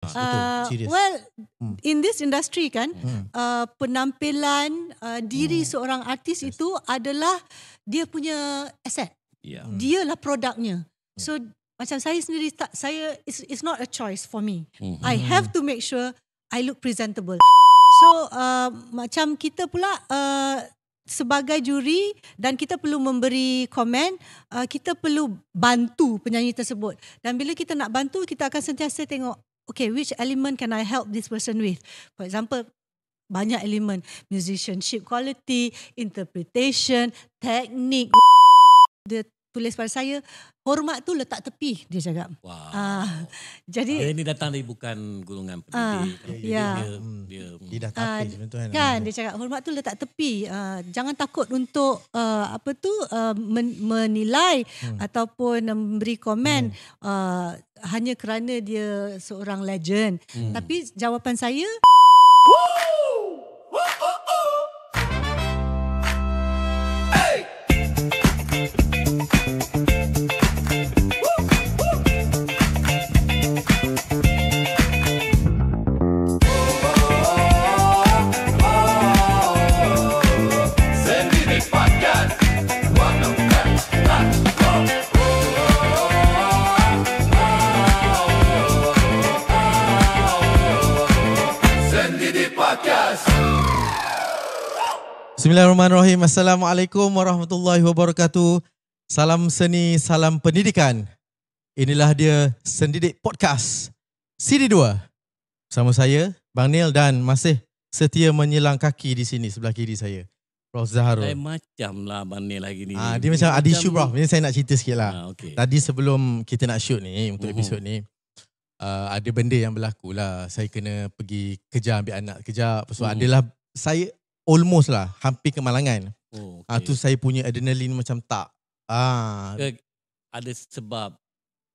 Betul, serius. Well, in this industry kan, penampilan diri seorang artis itu adalah dia punya aset. Dialah produknya. So macam saya sendiri it's not a choice for me. I have to make sure I look presentable. So macam kita pula sebagai juri dan kita perlu memberi komen, kita perlu bantu penyanyi tersebut. Dan bila kita nak bantu, kita akan sentiasa tengok, okay, which element can I help this person with? For example, banyak elemen, musicianship quality, interpretation, teknik. Dia tulis pada saya, hormat tu letak tepi, dia cakap. Jadi ini datang dari bukan golongan pendidik. Dia dah tapis betul kan. Dia cakap hormat tu letak tepi. Jangan takut untuk menilai ataupun memberi komen hanya kerana dia seorang legend. Tapi jawapan saya, Bismillahirrahmanirrahim. Assalamualaikum warahmatullahi wabarakatuh. Salam seni, salam pendidikan. Inilah dia Sendidik Podcast Siri 2. Bersama saya, Bang Neil, dan masih setia menyelang kaki di sini sebelah kiri saya, Prof Zaharul. Macam lah Bang Neil lagi ni. Dia macam ada isu, Prof. Ini saya nak cerita sikit lah. Okay. Tadi sebelum kita nak shoot ni, untuk episod ni, ada benda yang berlaku lah. Saya kena pergi kerja, ambil anak kejap. Lepas tu adalah saya almost lah, hampir kemalangan. Tu saya punya adrenaline macam tak. Ada sebab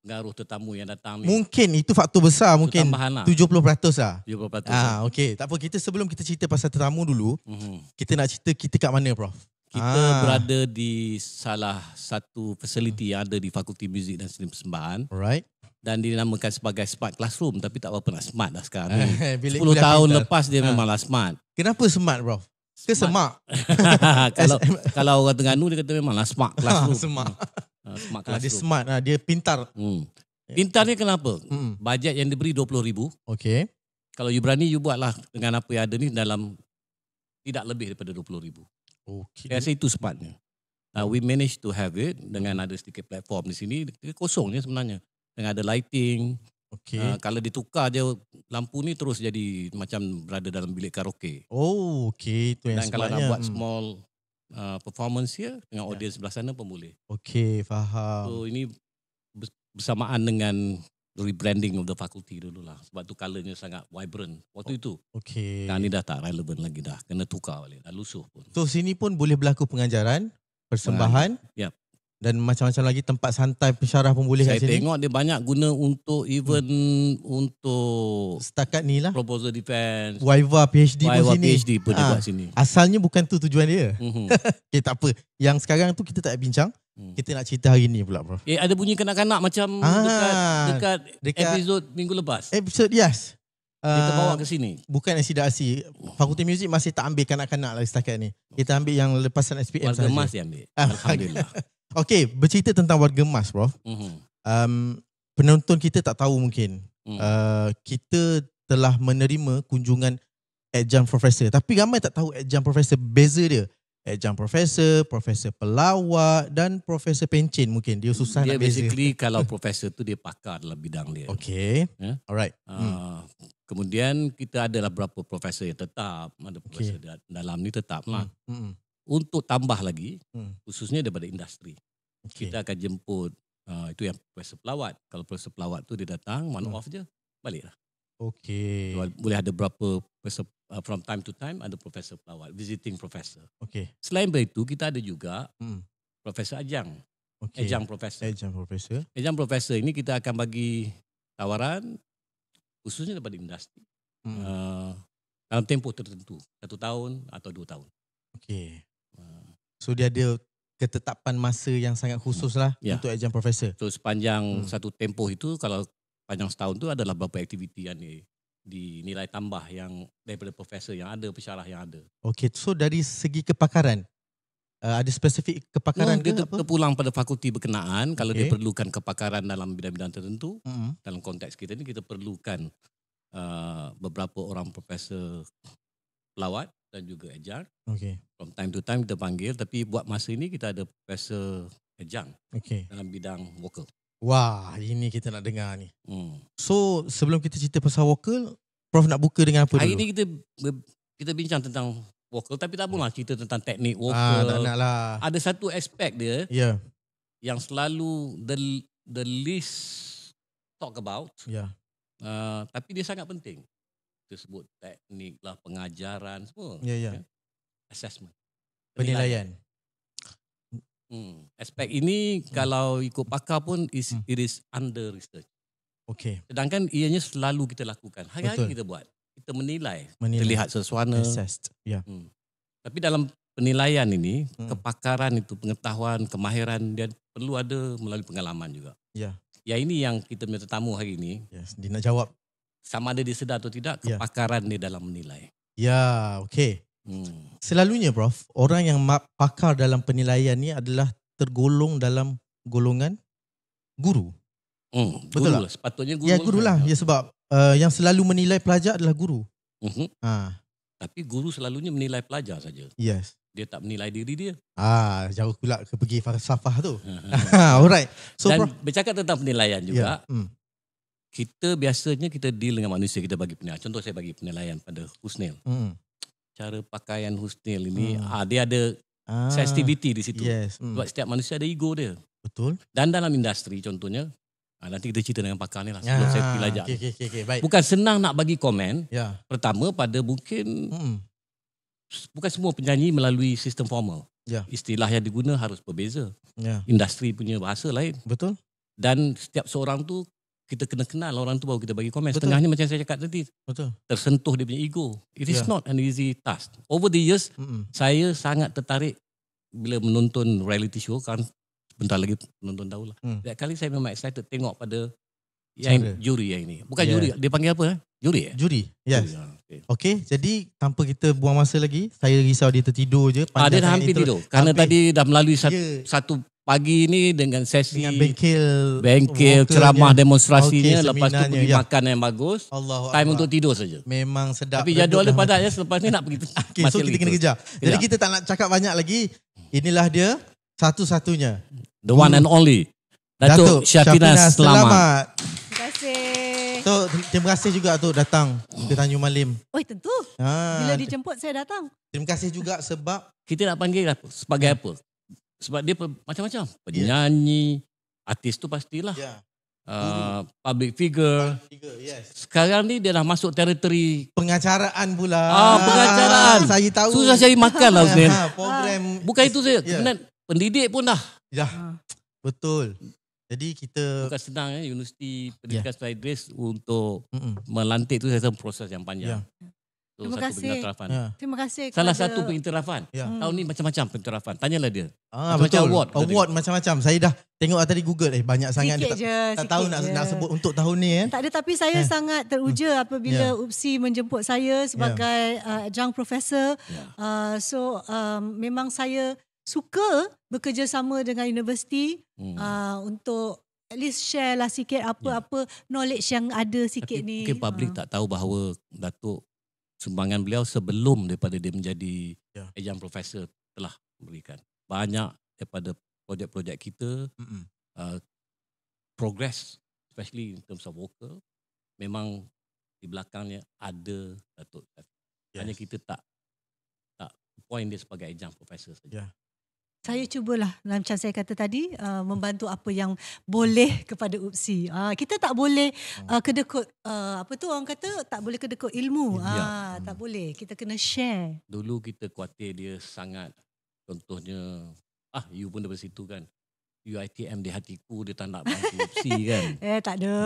pengaruh tetamu yang datang ni. Mungkin itu faktor besar, mungkin 70% lah. 70%. Okey. Tak apa, sebelum kita cerita pasal tetamu dulu, kita nak cerita kita kat mana, Prof? Kita berada di salah satu fasiliti yang ada di Fakulti Muzik dan Seni Persembahan. Alright. Dan dinamakan sebagai Smart Classroom, tapi tak berapa nak smart dah sekarang. 10 tahun lepas dia memanglah smart. Kenapa smart, Prof? Ke semak? Kalau orang Terengganu dia kata memanglah Smart Classroom. Semak. Smart Classroom. Dia smart lah, dia pintar. Pintarnya kenapa? Bajet yang diberi RM20,000. Okey. Kalau you berani, you buatlah dengan apa yang ada ni dalam tidak lebih daripada RM20,000. Okey. Saya rasa itu smartnya. We managed to have it dengan ada sedikit platform di sini. Kosongnya sebenarnya. Dengan ada lighting. Okay. Kalau ditukar je lampu ni terus jadi macam berada dalam bilik karaoke. Okey, itu yang dan kalau nak buat small performance here dengan audience sebelah sana pun boleh. Okey, faham. So ini bersamaan dengan rebranding of the faculty dulu lah. Sebab tu colournya sangat vibrant waktu itu. Okey. Ni dah tak relevant lagi dah. Kena tukar balik. Dah lusuh pun. So sini pun boleh berlaku pengajaran, persembahan. Yep. Dan macam-macam lagi tempat santai pensyarah pun boleh kat sini. Saya tengok dia banyak guna untuk even untuk setakat ni lah. Proposal defense. Viva PhD pun sini. PhD pun dia buat sini. Asalnya bukan tu tujuan dia. Okay, tak apa. Yang sekarang tu kita tak bincang. Kita nak cerita hari ni pula, Prof. Ada bunyi kanak-kanak macam dekat episod minggu lepas. Episod, yes. Kita bawa ke sini. Bukan SIDASI. Fakulti Muzik masih tak ambil kanak-kanak lagi setakat ni. Kita ambil yang lepasan SPM sahaja. Warga Mas dia ambil. Alhamdulillah. Okey, bercerita tentang Warga Mas, Prof. Penonton kita tak tahu mungkin. Kita telah menerima kunjungan adjunct professor. Tapi ramai tak tahu adjunct professor, beza dia. Adjunct professor, profesor pelawak dan profesor pencen mungkin. Dia susah dia nak beza. Basically kalau profesor tu dia pakar dalam bidang dia. Okey. Alright. Kemudian kita adalah beberapa profesor yang tetap. Ada profesor dalam ni tetap lah. Untuk tambah lagi, khususnya daripada industri. Kita akan jemput, itu yang profesor pelawat. Kalau profesor pelawat tu dia datang, one off je, baliklah. Okey. Boleh ada berapa profesor, from time to time, ada profesor pelawat, visiting professor. Okey. Selain itu, kita ada juga profesor ajang. Ajang profesor. Ajang profesor ini kita akan bagi tawaran, khususnya daripada industri. Dalam tempoh tertentu, 1 tahun atau 2 tahun. Okey. So dia ada ketetapan masa yang sangat khusus lah untuk adjunct professor. So sepanjang satu tempoh itu, kalau sepanjang setahun tu adalah beberapa aktiviti yang dinilai tambah yang daripada profesor yang ada, pensyarah yang ada. Okay, so dari segi kepakaran, ada spesifik kepakaran dia ke apa? terpulang pada fakulti berkenaan. Kalau dia perlukan kepakaran dalam bidang-bidang tertentu, dalam konteks kita ni kita perlukan beberapa orang profesor pelawat dan juga adjunct. Okay. From time to time kita panggil, tapi buat masa ini kita ada profesor adjunct dalam bidang vokal. Wah, ini kita nak dengar ni. So, sebelum kita cerita pasal vokal, Prof nak buka dengan apa dulu? Hari ni kita bincang tentang vokal, tapi tak apalah cerita tentang teknik vokal. Tak nak lah. Ada satu aspek dia yang selalu the least talk about, tapi dia sangat penting. Kita sebut teknik lah, pengajaran, semua. Assessment. Penilaian. Aspek ini kalau ikut pakar pun it is under research. Okay. Sedangkan ianya selalu kita lakukan. Hari-hari kita buat. Kita menilai. Kita lihat sesuatu. Tapi dalam penilaian ini, kepakaran itu, pengetahuan, kemahiran, dia perlu ada melalui pengalaman juga. Ya, ini yang kita punya tetamu hari ini. Dia nak jawab. Sama ada dia sedar atau tidak, kepakaran dia dalam menilai. Okay. Selalunya Prof, orang yang pakar dalam penilaian ni adalah tergolong dalam golongan guru. Betul guru tak? Sepatutnya guru. Ya, guru lah. Ya, sebab yang selalu menilai pelajar adalah guru. Tapi guru selalunya menilai pelajar saja. Yes. Dia tak menilai diri dia. Jauh pula ke pergi falsafah tu. Alright. So, dan Prof, bercakap tentang penilaian juga, kita biasanya kita deal dengan manusia, kita bagi penilaian. Contoh saya bagi penilaian pada Husnil. Cara pakaian Husnil ini, dia ada sensitivity di situ. Sebab setiap manusia ada ego dia. Betul. Dan dalam industri contohnya, nanti kita cerita dengan pakar ni lah sebelum saya pilajak. Okay, baik. Bukan senang nak bagi komen. Pertama pada mungkin bukan semua penyanyi melalui sistem formal. Istilah yang diguna harus berbeza. Industri punya bahasa lain. Betul. Dan setiap seorang tu kita kena kenal orang tu baru kita bagi komen. Setengahnya macam saya cakap tadi. Betul. Tersentuh dia punya ego. It is not an easy task. Over the years, saya sangat tertarik bila menonton reality show, kan bentar lagi penonton tahulah. Setiap kali saya memang excited tengok pada yang juri yang ini. Bukan juri, dia panggil apa? Juri. Juri, yes. Okay, jadi tanpa kita buang masa lagi, saya risau dia tertidur je. Dia dah hampir tidur. Kerana tadi dah melalui satu pagi ni dengan sesi dengan bengkel ceramah demonstrasinya, lepas tu pergi makan yang bagus. Time untuk tidur saja. Memang sedap. Tapi jadual dia padat ya, selepas ni nak pergi. So kita kena kejar. Jadi kita tak nak cakap banyak lagi. Inilah dia satu-satunya, the one and only, Datuk Syafinas Selamat. Terima kasih. So terima kasih juga tu datang ke Tanjung Malim. Tentu. Bila dijemput saya datang. Terima kasih juga sebab kita nak panggil sebagai apa? Sebab dia macam-macam. Penyanyi, artis tu pastilah. Public figure. Sekarang ni dia dah masuk teritori pengacaraan pula. Pengacaraan. Saya tahu. Susah cari makan lah Husnil. Program. Bukan itu saja. Pendidik pun dah. Betul. Jadi kita bukan senang Universiti Pendidikan Sultan Idris untuk melantik tu, saya rasa proses yang panjang. Terima kasih. Terima kasih. Salah satu pengiktirafan. Tahun ni macam-macam pengiktirafan. Tanyalah dia. Betul. Award macam-macam. Saya dah tengok tadi Google. Banyak sangat. Tak tahu nak sebut untuk tahun ni. Tak ada, tapi saya sangat teruja apabila UPSI menjemput saya sebagai adjunct professor. Memang saya suka bekerjasama dengan universiti untuk at least share lah sikit apa-apa knowledge yang ada sikit ni. Mungkin public tak tahu bahawa Datuk, sumbangan beliau sebelum daripada dia menjadi adjunct professor telah memberikan banyak daripada projek-projek kita. Progress, especially in terms of vocal, memang di belakangnya ada Datuk. Hanya kita tak point dia sebagai adjunct professor saja. Saya cubalah macam saya kata tadi, membantu apa yang boleh kepada UPSI. Kita tak boleh kedekut, apa tu orang kata, tak boleh kedekut ilmu. Tak boleh, kita kena share. Dulu kita khawatir dia sangat, contohnya you pun daripada situ kan, UiTM di hatiku, dia tak nak bantu UPSI kan. Tak ada.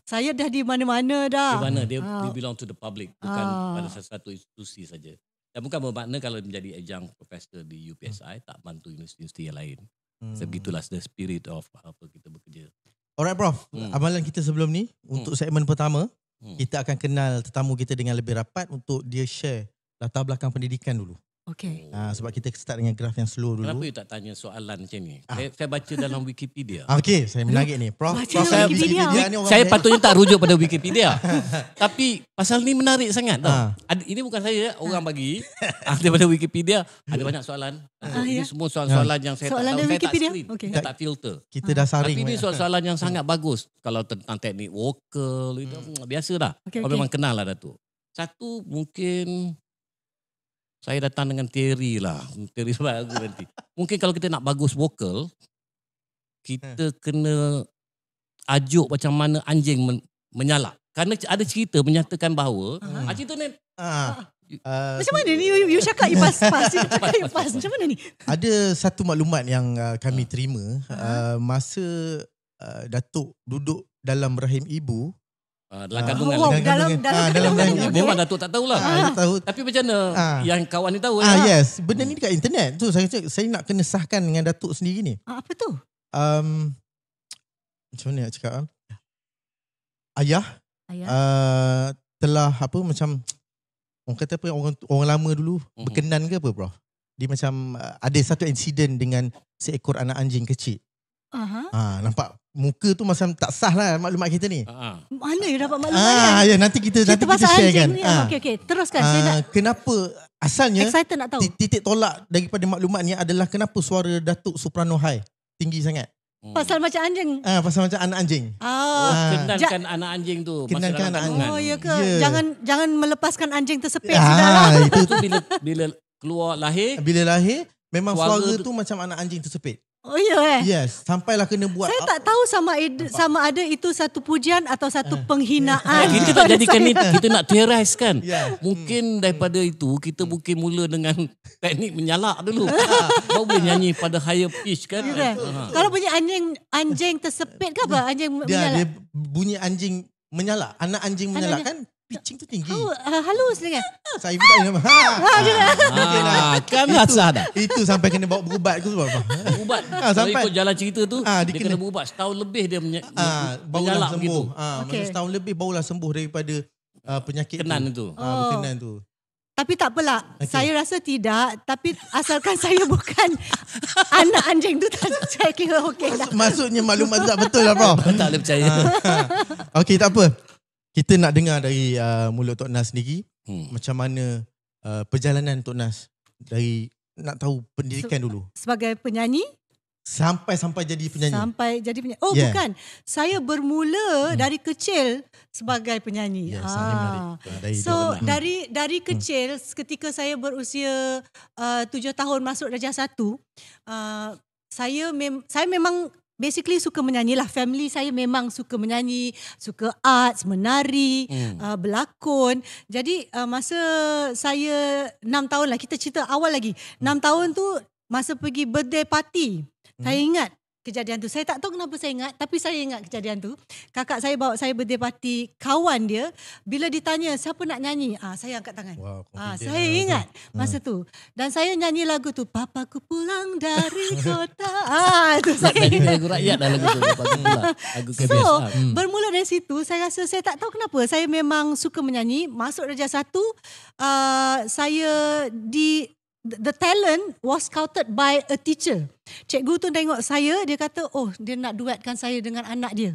Saya dah di mana-mana dah. Di mana dia belong to the public, bukan pada satu institusi saja. Dan bukan bermakna kalau menjadi adjunct professor di UPSI tak bantu universiti-universiti yang lain. Sebegitulah the spirit of apa kita bekerja. Alright Prof, amalan kita sebelum ni untuk segmen pertama, kita akan kenal tetamu kita dengan lebih rapat untuk dia share latar belakang pendidikan dulu. Okey. Sebab kita start dengan graf yang slow dulu. Kenapa you tak tanya soalan macam ni? Saya baca dalam Wikipedia. Okey, saya menarik ni. Prof, Baca Wikipedia ni orang saya patutnya tak rujuk pada Wikipedia. Tapi pasal ni menarik sangat tau. Ini bukan saya, orang bagi daripada Wikipedia. Ada banyak soalan. Ini semua soalan-soalan yang saya Soalan tak tahu. dari Saya tak Wikipedia? screen. Okey. Saya tak filter. Kita dah saring. Tapi ini soalan-soalan yang sangat bagus. Kalau tentang teknik vokal, itu biasa dah. Okey, Kau memang kenal lah Datuk. Satu mungkin saya datang dengan teori lah. Teori bagus nanti. Mungkin kalau kita nak bagus vokal, kita kena ajuk macam mana anjing menyalak. Kerana ada cerita menyatakan bahawa cerita ni macam mana ni you cakap ipas-pas. Macam mana ni? Ada satu maklumat yang kami terima masa Datuk duduk dalam rahim ibu. Dalam kandungan. Dalam rahim ibu. Memang Datuk tak tahulah. Tahu. Tapi macam mana yang kawan ni tahu? Yes, benda ni dekat internet. Tu saya nak kena sahkan dengan Datuk sendiri ni. Apa tu? Macam mana nak cakap? Ayah telah apa macam orang kata apa, orang lama dulu berkenan ke apa Prof? Dia macam ada satu insiden dengan seekor anak anjing kecil. Nampak muka tu macam tak sah lah maklumat kita ni. Mana you dapat maklumat? Ya, nanti kita share kan. Okey, teruskan. Saya nak, kenapa asalnya excited nak tahu. titik tolak daripada maklumat ni adalah kenapa suara Datuk soprano high tinggi sangat. Pasal macam anjing. Pasal macam anak anjing. Kenankan anak anjing tu. Kenankan anak anjing. Oh ya ke? Jangan melepaskan anjing tersepit sudahlah. Itu bila keluar lahir. Bila lahir memang suara tu macam anak anjing tersepit. Oh ya Yes, sampailah kena buat. Saya tak tahu sama ada itu satu pujian atau satu penghinaan. Kita tak jadikan ni, kita nak theorize kan. Mungkin daripada itu kita mungkin mula dengan teknik menyalak dulu. Baru boleh nyanyi pada higher pitch kan. Kalau bunyi anjing tersepit ke apa? Anjing menyalak. Dia bunyi anjing menyalak. Anak anjing menyalak kan pitching tu tinggi. Halus dengan. Saya pun tak nama. Kan rasa dah. Itu sampai kena bawa berubat tu sebab apa? Berubat. Kalau ikut jalan cerita tu, dia kena berubat. Setahun lebih dia barulah sembuh. Begitu. Setahun lebih barulah sembuh daripada penyakit Kenan tu. Berkenan tu. Tapi tak apalah. Saya rasa tidak. Tapi asalkan saya bukan anak anjing tu, saya kira okey dah. Maksudnya maklumat tu tak betul lah Prof. Tak boleh percaya. Okey, tak apa. Kita nak dengar dari mulut Tok Nas sendiri macam mana perjalanan Tok Nas dari nak tahu pendidikan dulu. Sebagai penyanyi? Sampai jadi penyanyi. Oh bukan. Saya bermula dari kecil sebagai penyanyi. So dari kecil ketika saya berusia 7 tahun masuk darjah 1, saya memang basically suka menyanyi lah. Family saya memang suka menyanyi, suka arts, menari, berlakon. Jadi masa saya 6 tahun lah, kita cerita awal lagi. 6 tahun tu masa pergi birthday party. Saya ingat kejadian tu. Saya tak tahu kenapa saya ingat, tapi saya ingat kejadian tu. Kakak saya bawa saya birthday party, kawan dia, bila ditanya siapa nak nyanyi, saya angkat tangan. Wow, saya ingat masa tu. Dan saya nyanyi lagu tu, Papaku pulang dari kota. Itu saya ingat. Lagu rakyat dah lagu tu. Lagu KBS. So, bermula dari situ, saya rasa saya tak tahu kenapa. Saya memang suka menyanyi. Masuk darjah 1, saya the talent was scouted by a teacher. Cikgu tu tengok saya, dia kata, oh dia nak duetkan saya dengan anak dia.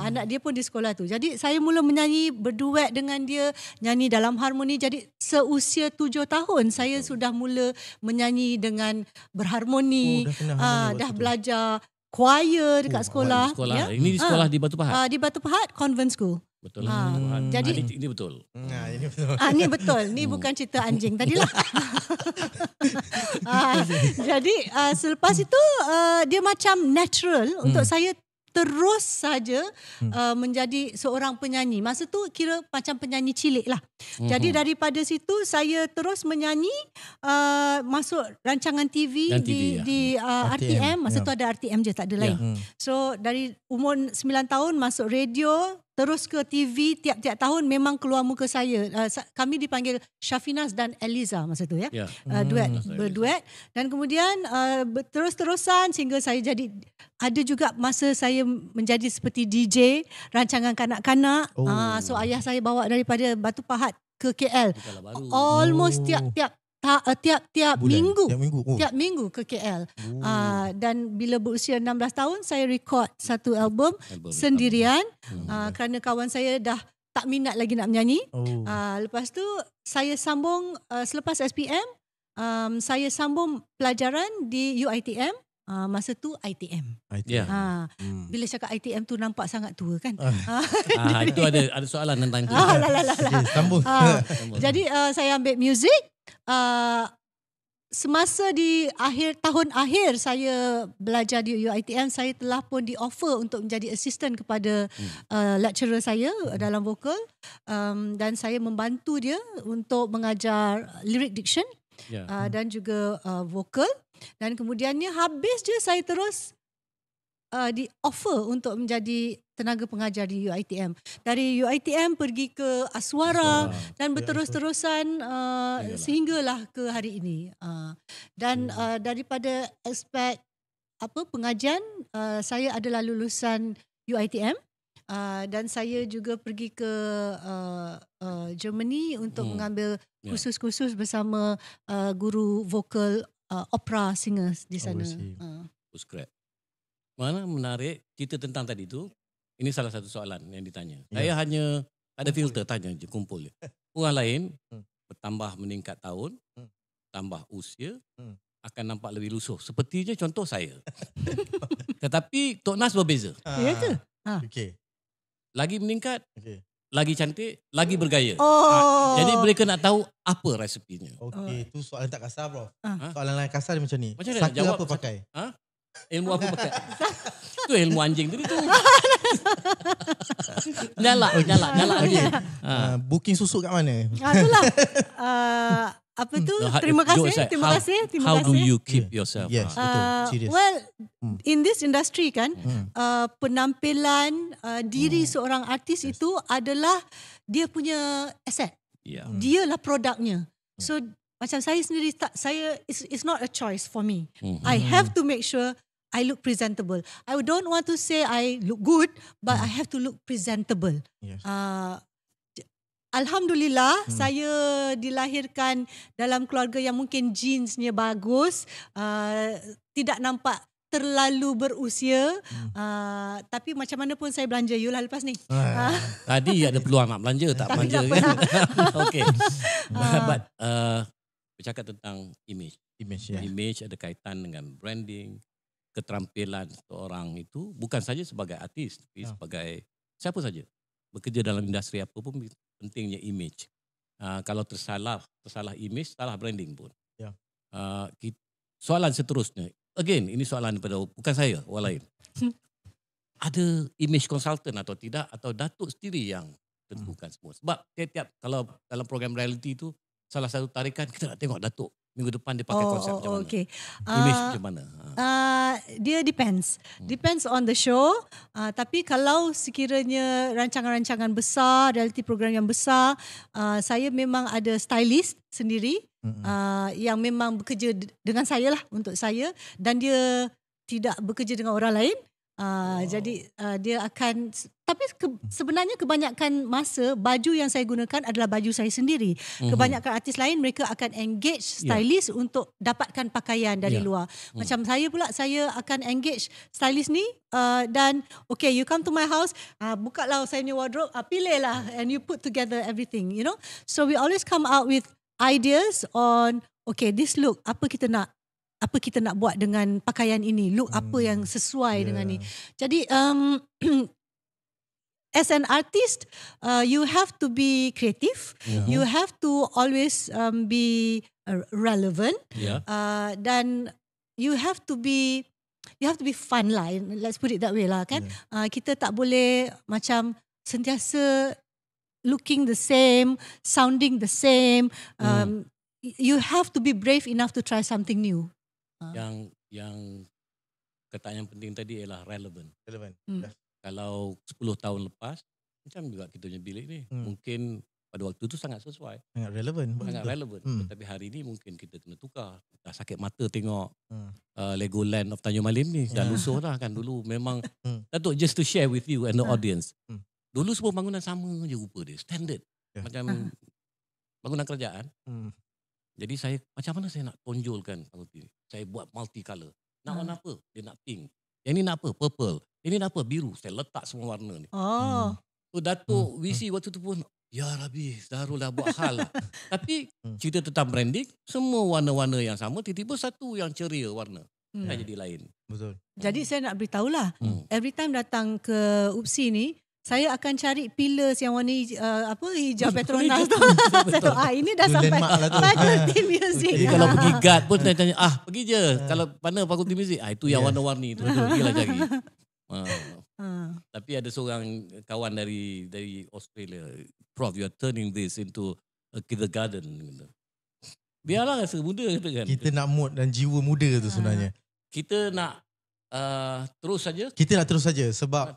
Anak dia pun di sekolah tu. Jadi saya mula menyanyi, berduet dengan dia, nyanyi dalam harmoni. Jadi seusia 7 tahun saya sudah mula menyanyi dengan berharmoni. Dah belajar choir dekat sekolah. Ya? Ini di sekolah di Batu Pahat? Di Batu Pahat Convent School. Betul. Jadi ini betul. Ini betul. Ini betul. Ni bukan cerita anjing tadilah. Jadi selepas itu dia macam natural untuk saya terus saja menjadi seorang penyanyi. Masa tu kira macam penyanyi cilik lah. Jadi daripada situ saya terus menyanyi, masuk rancangan TV di RTM. Masa tu ada RTM je, tak ada lain. So dari umur 9 tahun masuk radio, terus ke TV tiap-tiap tahun memang keluar muka saya. Kami dipanggil Syafinas dan Eliza masa tu ya. Berduet. Dan kemudian terus-terusan sehingga saya jadi, ada juga masa saya menjadi seperti DJ rancangan kanak-kanak. So ayah saya bawa daripada Batu Pahat ke KL. Almost tiap-tiap minggu. Tiap minggu ke KL. Dan bila berusia 16 tahun saya record satu album sendirian kerana kawan saya dah tak minat lagi nak menyanyi. Lepas tu saya sambung selepas SPM, saya sambung pelajaran di UiTM. Masa tu ITM. Bila cakap ITM tu nampak sangat tua kan? Itu ada soalan tentang itu. Sambung. Jadi saya ambil muzik. Semasa di tahun akhir saya belajar di UiTM, saya telah pun di offer untuk menjadi assistant kepada lecturer saya dalam vokal, dan saya membantu dia untuk mengajar lyric diction dan juga vokal. Dan kemudiannya habis je saya terus di offer untuk menjadi tenaga pengajar di UiTM. Dari UiTM pergi ke Aswara dan berterus-terusan sehinggalah ke hari ini. Dan daripada aspek pengajian, saya adalah lulusan UiTM. Dan saya juga pergi ke Germany untuk mengambil kursus-kursus bersama guru vokal opera singers di sana. Postgrad. Mana menarik cerita tentang tadi tu. Ini salah satu soalan yang ditanya. Saya hanya ada filter tanya je, kumpul je. Orang lain bertambah meningkat tahun, tambah usia, akan nampak lebih lusuh. Sepertinya contoh saya. Tetapi Tok Nas berbeza. Ya ke? Okay. Lagi meningkat, lagi cantik, lagi bergaya. Jadi mereka nak tahu apa resepinya. Okey, tu soalan tak kasar bro. Soalan lain kasar dia macam ni. Macam Saka jawab, apa pakai? Ilmu apa pakai? Itu ilmu anjing tadi tu. Nyala. Booking susu kat mana? Itulah. Apa tu? Terima kasih. How do you keep yourself? Yes, betul. Serius. Well, in this industry kan, penampilan diri seorang artis itu adalah dia punya aset. Dialah produknya. So macam saya sendiri, it's not a choice for me. I have to make sure I look presentable. I don't want to say I look good, but I have to look presentable. Yes. Alhamdulillah, saya dilahirkan dalam keluarga yang mungkin jeansnya bagus, tidak nampak terlalu berusia, tapi macam mana pun saya belanja you lah lepas ni. Tadi ada peluang nak belanja, tak belanja kan? Okay. But bercakap tentang image. Image ada kaitan dengan branding, keterampilan seorang itu bukan saja sebagai artis, tapi sebagai siapa saja bekerja dalam industri apa pun pentingnya image. Kalau tersalah image, salah branding pun. Soalan seterusnya, again ini soalan daripada bukan saya, orang lain. Ada image consultant atau tidak, atau Datuk sendiri yang tentukan semua? Sebab tiap-tiap kalau dalam program reality itu salah satu tarikan kita nak tengok Datuk minggu depan dia pakai konsep macam mana. Image macam mana? Dia depends on the show. Tapi kalau sekiranya rancangan-rancangan besar, reality program yang besar, saya memang ada stylist sendiri yang memang bekerja dengan saya lah, untuk saya, dan dia tidak bekerja dengan orang lain. Jadi dia akan, tapi sebenarnya kebanyakan masa baju yang saya gunakan adalah baju saya sendiri. Kebanyakan artis lain mereka akan engage stylist untuk dapatkan pakaian dari luar. Macam saya pula, saya akan engage stylist ni dan okay, you come to my house, buka lah saya punya wardrobe, pilih lah, and you put together everything, you know. So we always come out with ideas on okay, this look, apa kita nak buat dengan pakaian ini, look apa yang sesuai dengan ni. Jadi as an artist, you have to be creative, you have to always be relevant, dan you have to be fun lah, let's put it that way lah kan. Kita tak boleh macam sentiasa looking the same, sounding the same. You have to be brave enough to try something new. Yang kata yang penting tadi ialah relevant. Kalau 10 tahun lepas macam juga kita punya bilik ni. Mungkin pada waktu tu sangat sesuai. Sangat relevan. Sangat relevan. Tapi hari ni mungkin kita kena tukar. Dah sakit mata tengok Legoland of Tanjung Malim ni. Dah lusuh dah kan dulu. Memang Datuk, just to share with you and the audience. Dulu semua bangunan sama je rupa dia. Standard. Macam bangunan kerajaan. Jadi saya, macam mana saya nak tonjolkan fakulti ni? Saya buat multicolor. Nak warna apa? Dia nak pink. Yang ni nak apa? Purple. Ini nak apa? Biru. Saya letak semua warna ni. So Datuk VC waktu tu pun, ya Rabbi, Zahrul dah buat hal lah. Tapi cerita tentang branding, semua warna-warna yang sama, tiba-tiba satu yang ceria warna. Dah jadi lain. Betul. Jadi saya nak beritahulah, every time datang ke UPSI ni, saya akan cari pillars yang warna hijau Petronas tu. Ini dah sampai fakulti muzik. Jadi kalau pergi guard pun saya tanya, pergi je. Kalau mana fakulti muzik, itu yang warna-warni tu. Pergilah cari. Tapi ada seorang kawan dari Australia, Prof, you are turning this into a kindergarten. Biarlah rasa muda kan. Kita nak mood dan jiwa muda tu sebenarnya. Kita nak terus saja. Kita nak terus saja sebab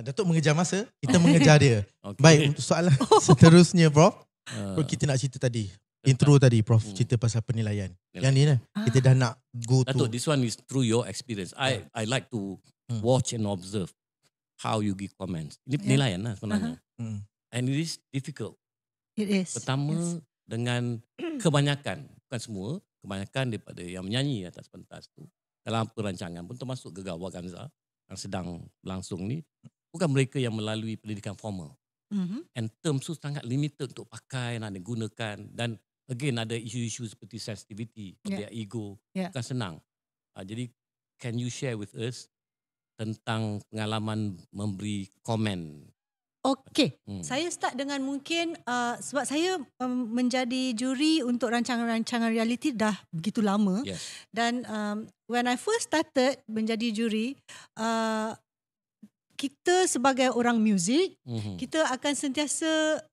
Datuk mengejar masa, kita mengejar dia. Baik, untuk soalan seterusnya Prof. Kita nak cerita tadi. Intro tadi Prof cerita pasal penilaian. Yang ni kita dah nak go to. Datuk, this one is through your experience. I like to watch and observe how you give comments. Ini penilaian lah sebenarnya. And it is difficult. It is. Pertama dengan kebanyakan, bukan semua, kebanyakan daripada yang menyanyi atas pentas tu dalam perancangan pun termasuk Gegar Waganza yang sedang berlangsung ni, bukan mereka yang melalui pendidikan formal. And terms tu sangat limited untuk pakai, nak digunakan. Dan again ada isu-isu seperti sensitivity, their ego, bukan senang. Jadi can you share with us tentang pengalaman memberi komen? Okey, saya start dengan mungkin sebab saya menjadi juri untuk rancangan-rancangan reality dah begitu lama. Dan when I first started menjadi juri, kita sebagai orang muzik, kita akan sentiasa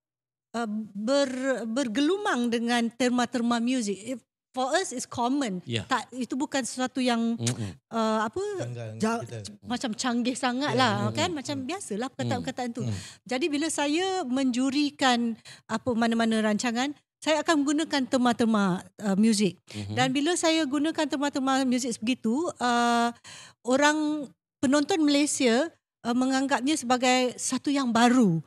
bergelumang dengan terma-terma muzik. For us is common. Tak, itu bukan sesuatu yang macam canggih sangat lah kan, macam biasalah perkataan-perkataan tu. Jadi bila saya menjurikan mana-mana rancangan, saya akan menggunakan terma-terma muzik. Dan bila saya gunakan terma-terma muzik begitu, orang penonton Malaysia menganggapnya sebagai satu yang baru.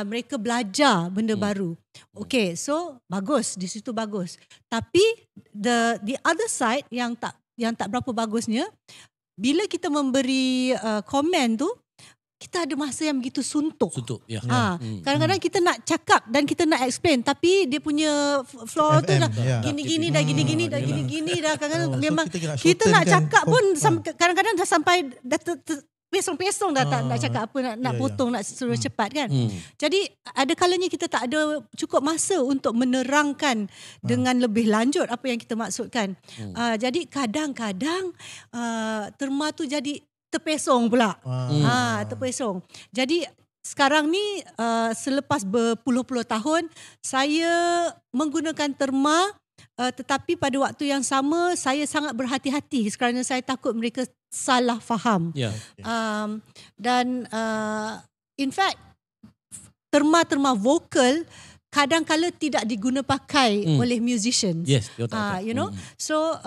Mereka belajar benda baru. Okay, so bagus, di situ bagus. Tapi the other side yang tak berapa bagusnya, bila kita memberi komen tu, kita ada masa yang begitu suntuk. Kadang-kadang kita nak cakap dan kita nak explain, tapi dia punya flow tu dah gini-gini dah, gini-gini dah, gini-gini dah. Kadang-kadang memang kita nak cakap pun kadang-kadang dah sampai pesong-pesong dah tak nak cakap apa, nak potong, nak suruh cepat kan. Jadi ada kalanya kita tak ada cukup masa untuk menerangkan dengan lebih lanjut apa yang kita maksudkan. Jadi kadang-kadang terma tu jadi terpesong pula. Terpesong. Jadi sekarang ni selepas berpuluh-puluh tahun saya menggunakan terma, tetapi pada waktu yang sama saya sangat berhati-hati kerana saya takut mereka salah faham. Dan in fact terma-terma vokal kadang-kala tidak diguna pakai oleh musicians. You know. So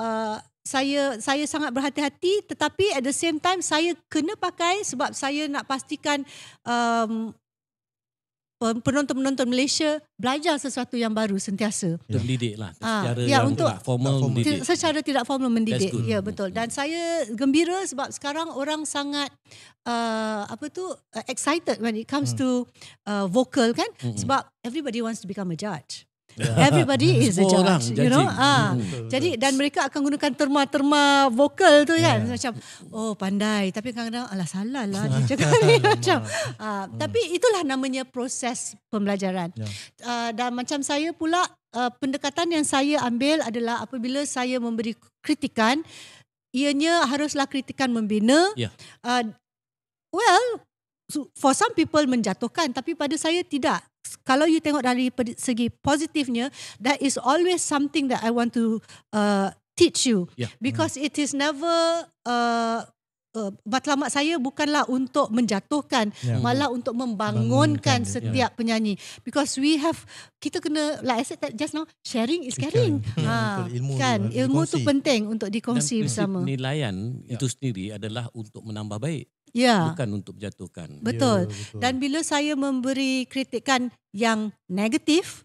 saya sangat berhati-hati, tetapi at the same time saya kena pakai sebab saya nak pastikan penonton-penonton Malaysia belajar sesuatu yang baru sentiasa. Mendidik lah. Secara yang untuk formal mendidik. Secara tidak formal mendidik. Ya, betul. Dan saya gembira sebab sekarang orang sangat excited when it comes to vocal kan. Sebab everybody wants to become a judge. Everybody is a judge, you know. Jadi dan mereka akan gunakan terma-terma vokal tu kan, macam pandai, tapi kadang-kadang alah salah lah dia cakap ni macam. Tapi itulah namanya proses pembelajaran. Dan macam saya pula, pendekatan yang saya ambil adalah apabila saya memberi kritikan, ianya haruslah kritikan membina. Well, for some people menjatuhkan, tapi pada saya tidak. Kalau you tengok dari segi positifnya, that is always something that I want to teach you, because it is never matlamat saya bukanlah untuk menjatuhkan, malah untuk membangunkan setiap penyanyi. Because kita kena, like I said just now, sharing is caring. Ilmu tu penting untuk dikongsi bersama. Dan penilaian itu sendiri adalah untuk menambah baik. Bukan untuk menjatuhkan. Betul. Dan bila saya memberi kritikan yang negatif,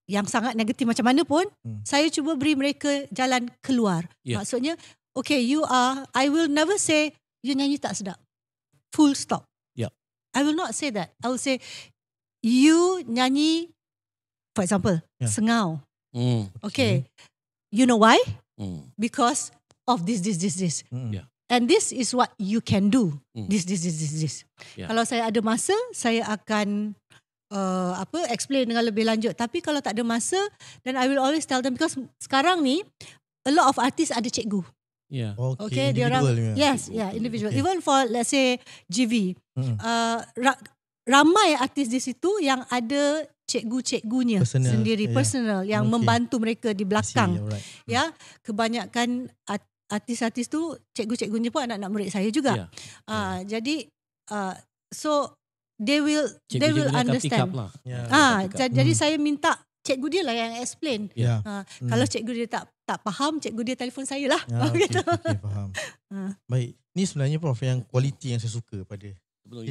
yang sangat negatif macam mana pun, saya cuba beri mereka jalan keluar. Maksudnya, okay, I will never say, you nyanyi tak sedap. Full stop. I will not say that. I will say, you nyanyi, for example, sengau. Okay. You know why? Because of this. And this is what you can do. This. Kalau saya ada masa, saya akan explain dengan lebih lanjut. Tapi kalau tak ada masa, then I will always tell them, because sekarang ni a lot of artists ada cikgu. Okay, individual. Individual. Okay. Even for let's say GV, ramai artis di situ yang ada cikgu-cikgunya sendiri, personal yang membantu mereka di belakang. Kebanyakan artis-artis tu cikgu-cikgunya pun anak-anak murid saya juga. Jadi so they will understand. Jadi saya minta cikgu dia lah yang explain. Kalau cikgu dia tak faham, cikgu dia telefon saya lah. Okay, faham. Baik, ni sebenarnya Prof yang kualiti yang saya suka pada. Belum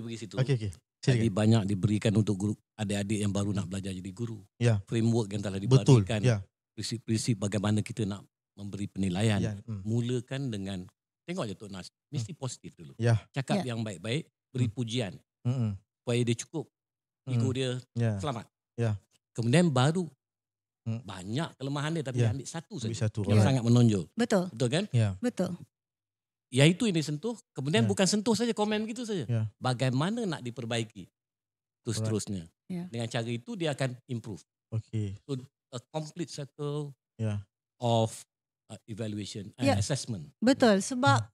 pergi situ. Okay. Jadi banyak diberikan untuk guru adik-adik yang baru nak belajar jadi guru. Framework yang telah diberikan. Prinsip bagaimana kita nak memberi penilaian. Mulakan dengan tengok je Tok Nas, mesti positif dulu. Cakap yang baik-baik, beri pujian. Supaya dia cukup, ego dia selamat. Kemudian baru banyak kelemahan dia, tapi ambil satu saja yang sangat menonjol. Betul kan? Betul. Iaitu ini sentuh, kemudian bukan sentuh saja, komen gitu saja. Bagaimana nak diperbaiki itu seterusnya. Dengan cara itu dia akan improve. So a complete circle of evaluation and assessment. Betul, sebab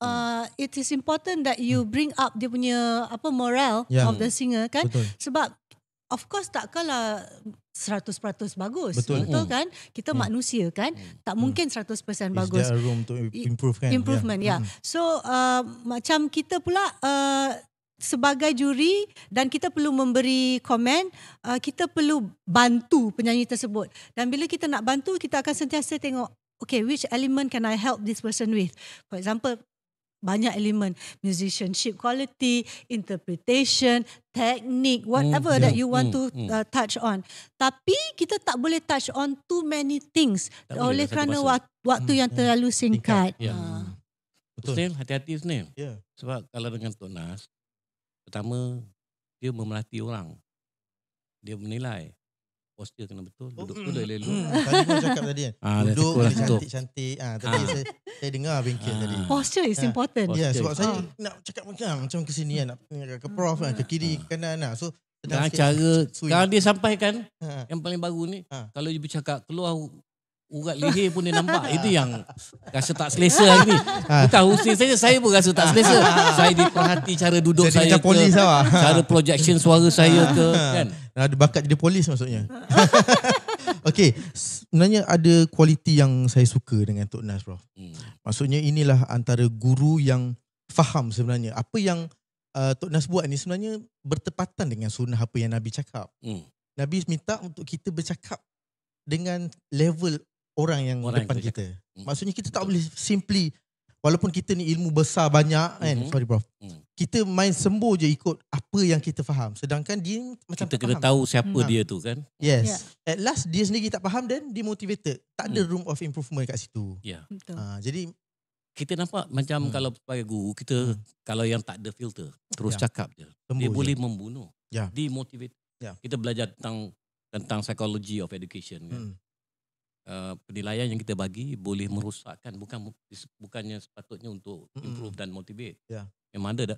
it is important that you bring up dia punya morale of the singer kan. Sebab of course takkanlah 100% bagus. Betul kan? Kita manusia kan? Tak mungkin 100% bagus. Is there a room to improve kan? Improvement, So macam kita pula sebagai juri, dan kita perlu memberi komen, kita perlu bantu penyanyi tersebut. Dan bila kita nak bantu, kita akan sentiasa tengok, okay, which element can I help this person with? For example, banyak elemen, musicianship quality, interpretation, technique, whatever that you want to touch on. Tapi kita tak boleh touch on too many things oleh kerana waktu yang terlalu singkat. Betul. Hati-hati Snail. Sebab kalau dengan Tok Nas, pertama dia memerhati orang, dia menilai. Posture kena betul, duduk elok. Tadi pun cakap tadi kan, duduk cantik-cantik. Tadi saya dengar bengkel tadi. Posture is important. Sebab saya nak cakap macam ke sini kan, nak ke Prof kan, ke kiri, ke kanan. So dengan cara kalau dia sampaikan yang paling baru ni, kalau dia bercakap keluar urat leher pun dia nampak. Itu yang rasa tak selesa hari ni. Bukan Husni saja, saya pun rasa tak selesa. Saya diperhati cara duduk saya ke, cara projection suara saya ke, kan. Ada bakat jadi polis maksudnya. Okey, sebenarnya ada kualiti yang saya suka dengan Tok Nas, Prof. Maksudnya inilah antara guru yang faham sebenarnya apa yang Tok Nas buat ni sebenarnya bertepatan dengan sunnah apa yang Nabi cakap. Nabi minta untuk kita bercakap dengan level orang yang depan kita. Maksudnya kita tak boleh simply, walaupun kita ni ilmu besar banyak kan, sorry Prof. Kita main sembuh je ikut apa yang kita faham. Sedangkan dia macam kita kena tahu siapa dia tu kan. Yes. At last dia sendiri tak faham dan demotivated. Tak ada room of improvement kat situ. Jadi kita nampak macam kalau sebagai guru kita, kalau yang tak ada filter, terus cakap je. Dia boleh membunuh. Demotivate. Kita belajar tentang psychology of education kan. Penilaian yang kita bagi boleh merosakkan, bukannya sepatutnya untuk improve dan motivate. Memang ada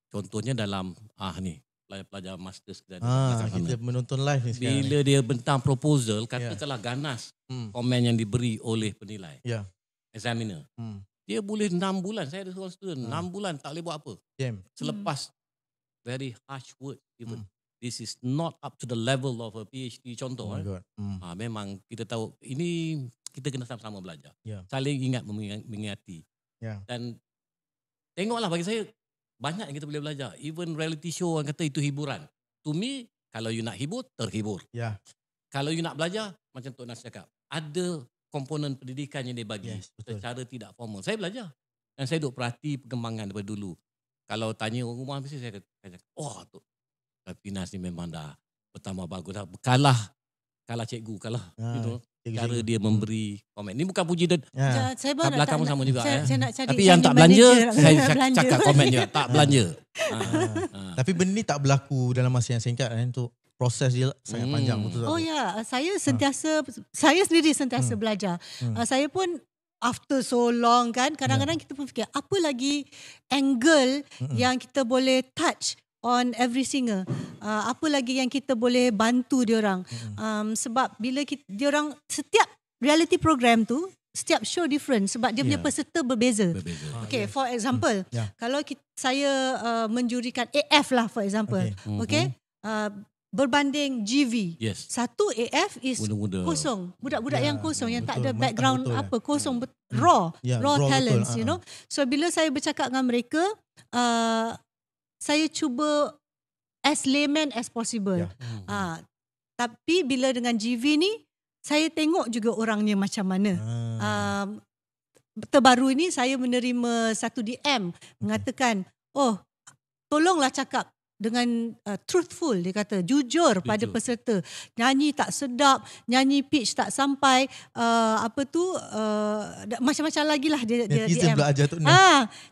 contohnya dalam ni pelajar masters kita kita menonton live ni sekarang. Bila dia bentang proposal, katakanlah ganas komen yang diberi oleh penilai, examiner, dia boleh 6 bulan, saya ada seorang student 6 bulan tak boleh buat apa. Selepas very harsh word even. This is not up to the level of a PhD contoh. Memang kita tahu ini kita kena sama-sama belajar. Saling ingat mengingati. Dan Tengoklah, bagi saya banyak yang kita boleh belajar. Even reality show orang kata itu hiburan. To me, kalau you nak hibur, terhibur. Ya. Kalau you nak belajar, macam Tok Nas cakap, ada komponen pendidikan yang dia bagi secara tidak formal. Saya belajar. Dan saya duk perhati perkembangan daripada dulu. Kalau tanya orang rumah, mesti saya cakap, Tok Nas ni memang dah bertambah bagus dah. Kalah cikgu, cara dia memberi komen. Ni bukan puji dia. Saya kat belakang pun sama juga. Saya nak cari tapi yang tak belanja, saya belanja. cakap komen juga. Tak belanja. Tapi benda ni tak berlaku dalam masa yang singkat kan? Untuk proses dia sangat panjang. Betul tak? Oh ya, saya sendiri sentiasa belajar. Saya pun after so long kan, kadang-kadang kita pun fikir apa lagi angle yang kita boleh touch on every singer. Apa lagi yang kita boleh bantu diorang. Sebab bila diorang setiap reality program tu, setiap show different sebab dia punya peserta berbeza. Okay, for example, kalau saya menjurikan AF lah for example. Okay, berbanding GV. Satu AF is muda-muda. kosong. Budak-budak yang kosong, yang tak ada background apa, kosong, raw talents, you know. So bila saya bercakap dengan mereka, saya cuba as layman as possible. Tapi bila dengan GV ni, saya tengok juga orangnya macam mana. Terbaru ini saya menerima satu DM mengatakan, tolonglah cakap dengan truthful, dia kata jujur pada peserta, nyanyi tak sedap, nyanyi pitch tak sampai, macam-macam lagi lah dia DM.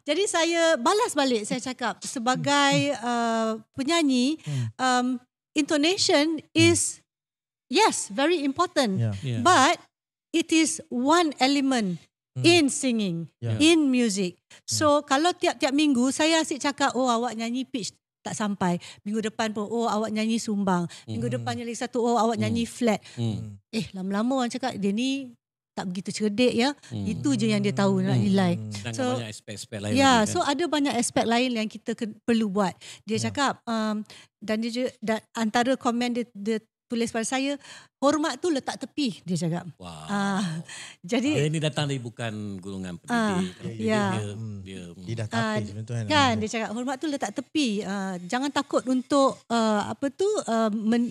Jadi saya balas balik, saya cakap sebagai penyanyi, intonation is yes, very important, but it is one element in singing, in music. So kalau tiap-tiap minggu saya asyik cakap, awak nyanyi pitch tak sampai. Minggu depan pun, awak nyanyi sumbang. Minggu depannya lagi satu, awak nyanyi flat. Lama-lama orang cakap, dia ni tak begitu cerdik ya. Itu je yang dia tahu nak nilai. Dan banyak aspek-aspek lain. So ada banyak aspek lain yang kita perlu buat. Dia cakap, dan dia antara komen dia tulis pada saya, hormat tu letak tepi, dia cakap. Jadi ini datang dari bukan golongan pendidik. Dia dah tapis kan, dia cakap hormat tu letak tepi. Jangan takut untuk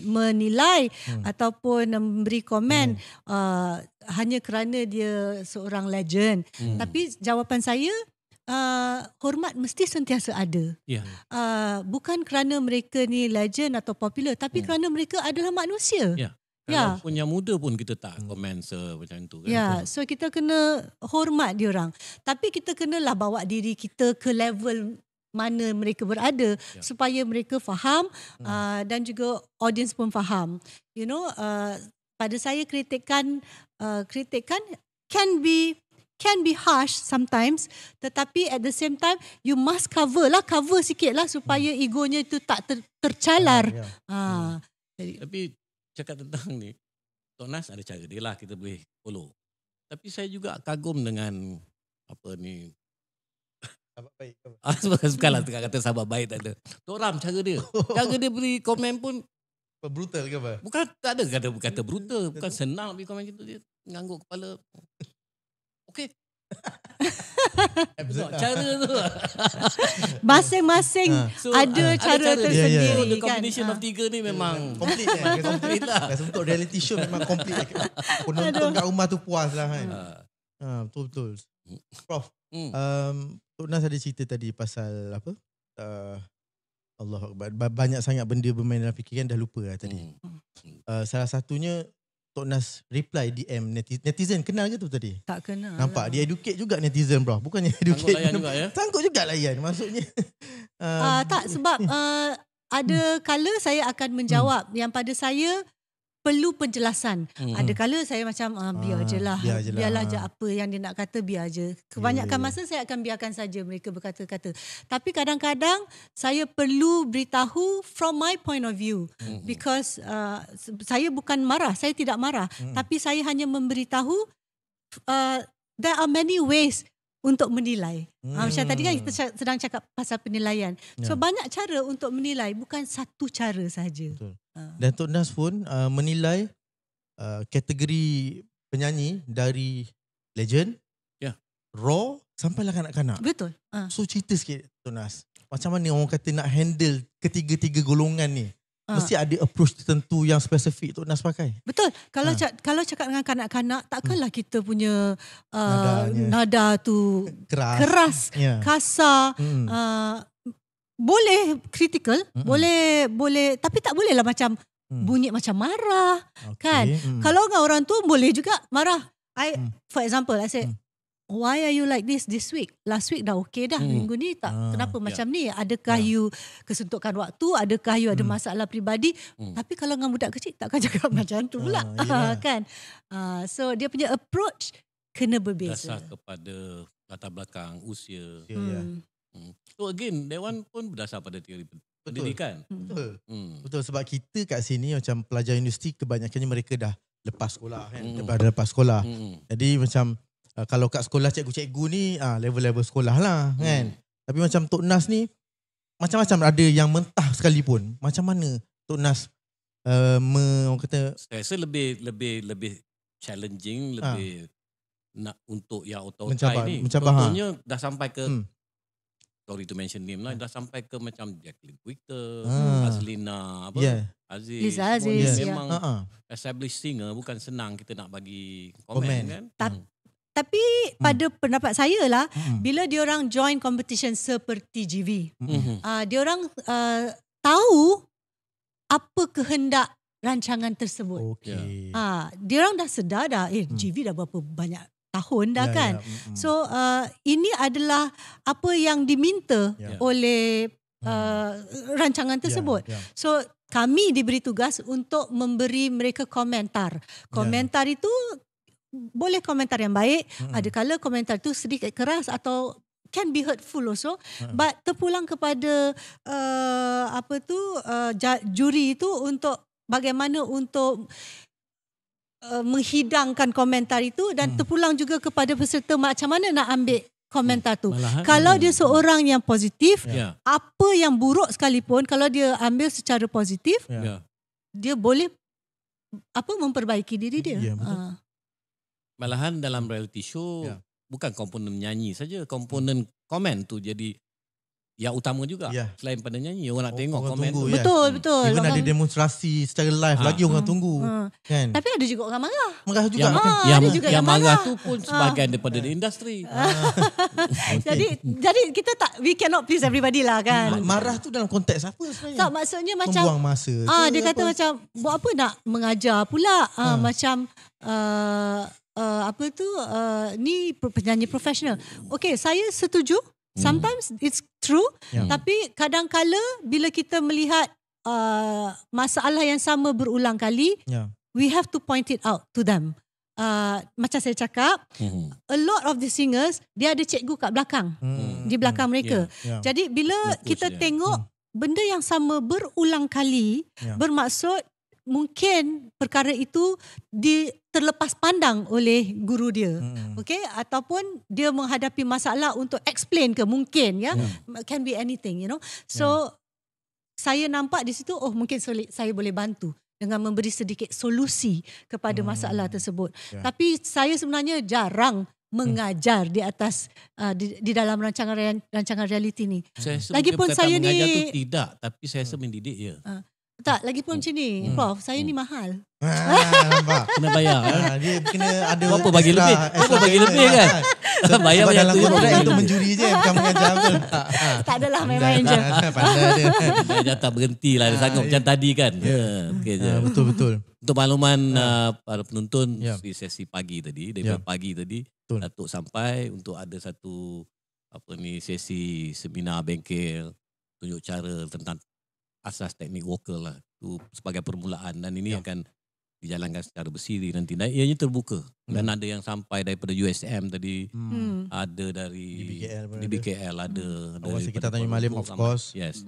menilai ataupun memberi komen hanya kerana dia seorang legend. Tapi jawapan saya, hormat mesti sentiasa ada. Bukan kerana mereka ni legend atau popular, tapi kerana mereka adalah manusia. Kalau pun yang muda pun kita tak komen macam tu kan. So kita kena hormat diorang. Tapi kita kenalah bawa diri kita ke level mana mereka berada supaya mereka faham dan juga audience pun faham. You know, pada saya kritikan can be harsh sometimes, tetapi at the same time you must cover sikit lah supaya egonya itu tak tercalar. Tapi cakap tentang ni, Tok Nas ada cara dia lah, kita boleh follow. Tapi saya juga kagum dengan sahabat baik. Bukanlah kata sahabat baik, tak ada. Tok Ram cara dia beri komen pun brutal ke apa? Bukan, tak ada kata brutal, bukan senang beri komen gitu, dia ngangguk kepala. Okey. Cara tu masing-masing ada cara tersendiri. The combination of tiga ni memang complete lah. Untuk reality show memang complete. Penonton kat rumah tu puas lah kan. Betul-betul. Prof, Tok Nas ada cerita tadi pasal apa? Allah Akbar. Banyak sangat benda bermain dalam fikiran, dah lupa lah tadi. Salah satunya Tok Nas reply DM netizen. Kenal ke tu tadi? Tak kenal. Nampak dia educate juga netizen, bro. Bukannya educate. Sanggup layan juga ya? Sanggup juga layan maksudnya. Tak, sebab ada kala saya akan menjawab yang pada saya perlu penjelasan. Ada kala saya macam biar je lah. Biarlah je apa yang dia nak kata, biar je. Kebanyakan masa saya akan biarkan saja mereka berkata-kata. Tapi kadang-kadang saya perlu beritahu from my point of view. Because saya bukan marah, saya tidak marah. Tapi saya hanya memberitahu there are many ways untuk menilai. Macam tadi kan kita sedang cakap pasal penilaian. So banyak cara untuk menilai, bukan satu cara sahaja. Dan Tok Nas pun menilai kategori penyanyi dari legend, raw sampailah kanak-kanak. Betul. So cerita sikit Tunas, macam mana orang kata nak handle ketiga-tiga golongan ni? Mesti ada approach tertentu yang spesifik Tunas pakai. Betul. Kalau cakap dengan kanak-kanak, takkanlah kita punya nada tu keras kasar, boleh kritikal, boleh tapi tak boleh lah macam bunyi macam marah, kan? Kalau dengan orang tu boleh juga marah. For example, I say, why are you like this week? Last week dah okay dah. Minggu ni tak kenapa macam ni? Adakah you kesuntukan waktu? Adakah you ada masalah peribadi? Tapi kalau dengan budak kecil takkan cakap macam tu pula, kan? So dia punya approach kena berbeza. Dasar kepada latar belakang, usia. So again, that one pun berdasar pada teori pendidikan. Betul, sebab kita kat sini macam pelajar universiti kebanyakannya mereka dah lepas sekolah kan. Lepas sekolah. Jadi macam kalau kat sekolah cikgu-cikgu ni level-level sekolah lah kan. Tapi macam Tok Nas ni macam-macam, ada yang mentah sekalipun. Macam mana Tok Nas orang kata, saya rasa lebih challenging, lebih nak untuk yang otak-otak ni. Contohnya dah sampai ke sorry to mention name lah, dah sampai ke macam Jacqueline Victor, Azlina, Aziz. Liza Aziz. Memang established singer, bukan senang kita nak bagi komen kan. Tapi pada pendapat saya lah, bila diorang join competition seperti GV, diorang tahu apa kehendak rancangan tersebut. Diorang dah sedar dah, GV dah berapa banyak tahun dah kan. So ini adalah apa yang diminta oleh rancangan tersebut. So kami diberi tugas untuk memberi mereka komentar. Komentar itu boleh komentar yang baik, ada kala komentar tu sedikit keras atau can be hurtful also, but terpulang kepada juri itu untuk bagaimana untuk menghidangkan komentar itu, dan terpulang juga kepada peserta macam mana nak ambil komentar tu. Kalau dia seorang yang positif, apa yang buruk sekalipun, kalau dia ambil secara positif, dia boleh memperbaiki diri dia. Malahan dalam reality show bukan komponen nyanyi saja, komponen komen tu jadi yang utama juga. Selain pada nyanyi, orang nak tengok orang komen tunggu, tu. Betul. Even ada demonstrasi secara live lagi orang tunggu. Kan? Tapi ada juga orang marah. Marah juga. Yang marah tu pun sebahagian daripada industri. Jadi kita we cannot please everybody lah kan. Marah tu dalam konteks apa sebenarnya? Tak, maksudnya macam membuang masa. Dia kata macam buat apa nak mengajar pula, macam ni penyanyi profesional. Okay, saya setuju. Sometimes it's true, tapi kadang-kala bila kita melihat masalah yang sama berulang kali, we have to point it out to them. Macam saya cakap, a lot of the singers, dia ada cikgu kat belakang, di belakang mereka. Jadi bila kita tengok benda yang sama berulang kali, bermaksud mungkin perkara itu terlepas pandang oleh guru dia. Okay? Ataupun dia menghadapi masalah untuk explain ke mungkin can be anything, you know. So saya nampak di situ, mungkin saya boleh bantu dengan memberi sedikit solusi kepada masalah tersebut. Tapi saya sebenarnya jarang mengajar di atas di dalam rancangan reality ni. Lagipun saya ni mengajar tu tidak, tapi saya rasa mendidik je. Tak, lagipun macam ni, Prof, saya ni mahal. Nampak? Kena bayar. Dia kena ada berapa bagi lebih? Berapa bagi lebih kan? Bayar sebab dalam tu kontrak untuk menjuri je, bukan mengajar apa. Tak adalah, main-main je. Pandai dia. Dia tak berhenti lah. Dia sanggup macam tadi kan. Okay je. Betul-betul. Untuk makluman para penonton, di sesi pagi tadi, daripada pagi tadi, Datuk sampai untuk ada satu sesi seminar bengkel, tunjuk cara tentang asas teknik vokal lah. Itu sebagai permulaan, dan ini akan dijalankan secara bersiri nanti. Dan ianya terbuka. Dan ada yang sampai daripada USM tadi, ada dari DBKL ada. Dari Sekitar Tanjung Malim, of course. Yes.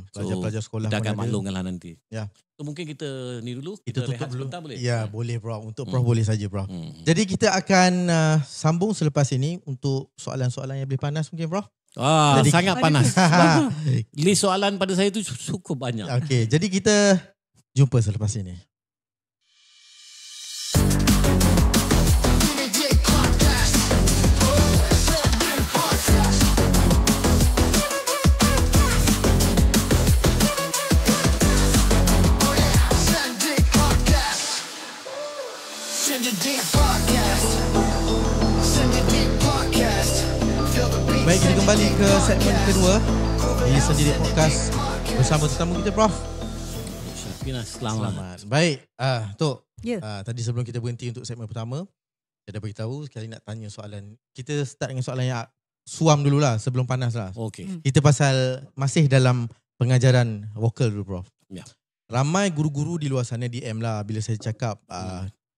Pelajar-pelajar sekolah kita akan pun maklumkan lah nanti. So mungkin kita ni dulu, kita rehat tutup dulu. sebentar boleh? Ya, boleh Prof. Untuk Prof boleh saja Prof. Jadi kita akan sambung selepas ini untuk soalan-soalan yang lebih panas mungkin Prof. Jadi, sangat panas. List soalan pada saya tu cukup banyak. Okey, jadi kita jumpa selepas ini. Baik, kita kembali ke segmen kedua di Sendiri Podcast bersama tetamu kita, Prof. Syafina, selamat. Baik, Tok. Ya. Tadi sebelum kita berhenti untuk segmen pertama, saya dah beritahu sekali nak tanya soalan. Kita start dengan soalan yang suam dululah sebelum panas lah. Okey. Kita pasal masih dalam pengajaran vokal dulu, Prof. Ya. Ramai guru-guru di luar sana DM lah bila saya cakap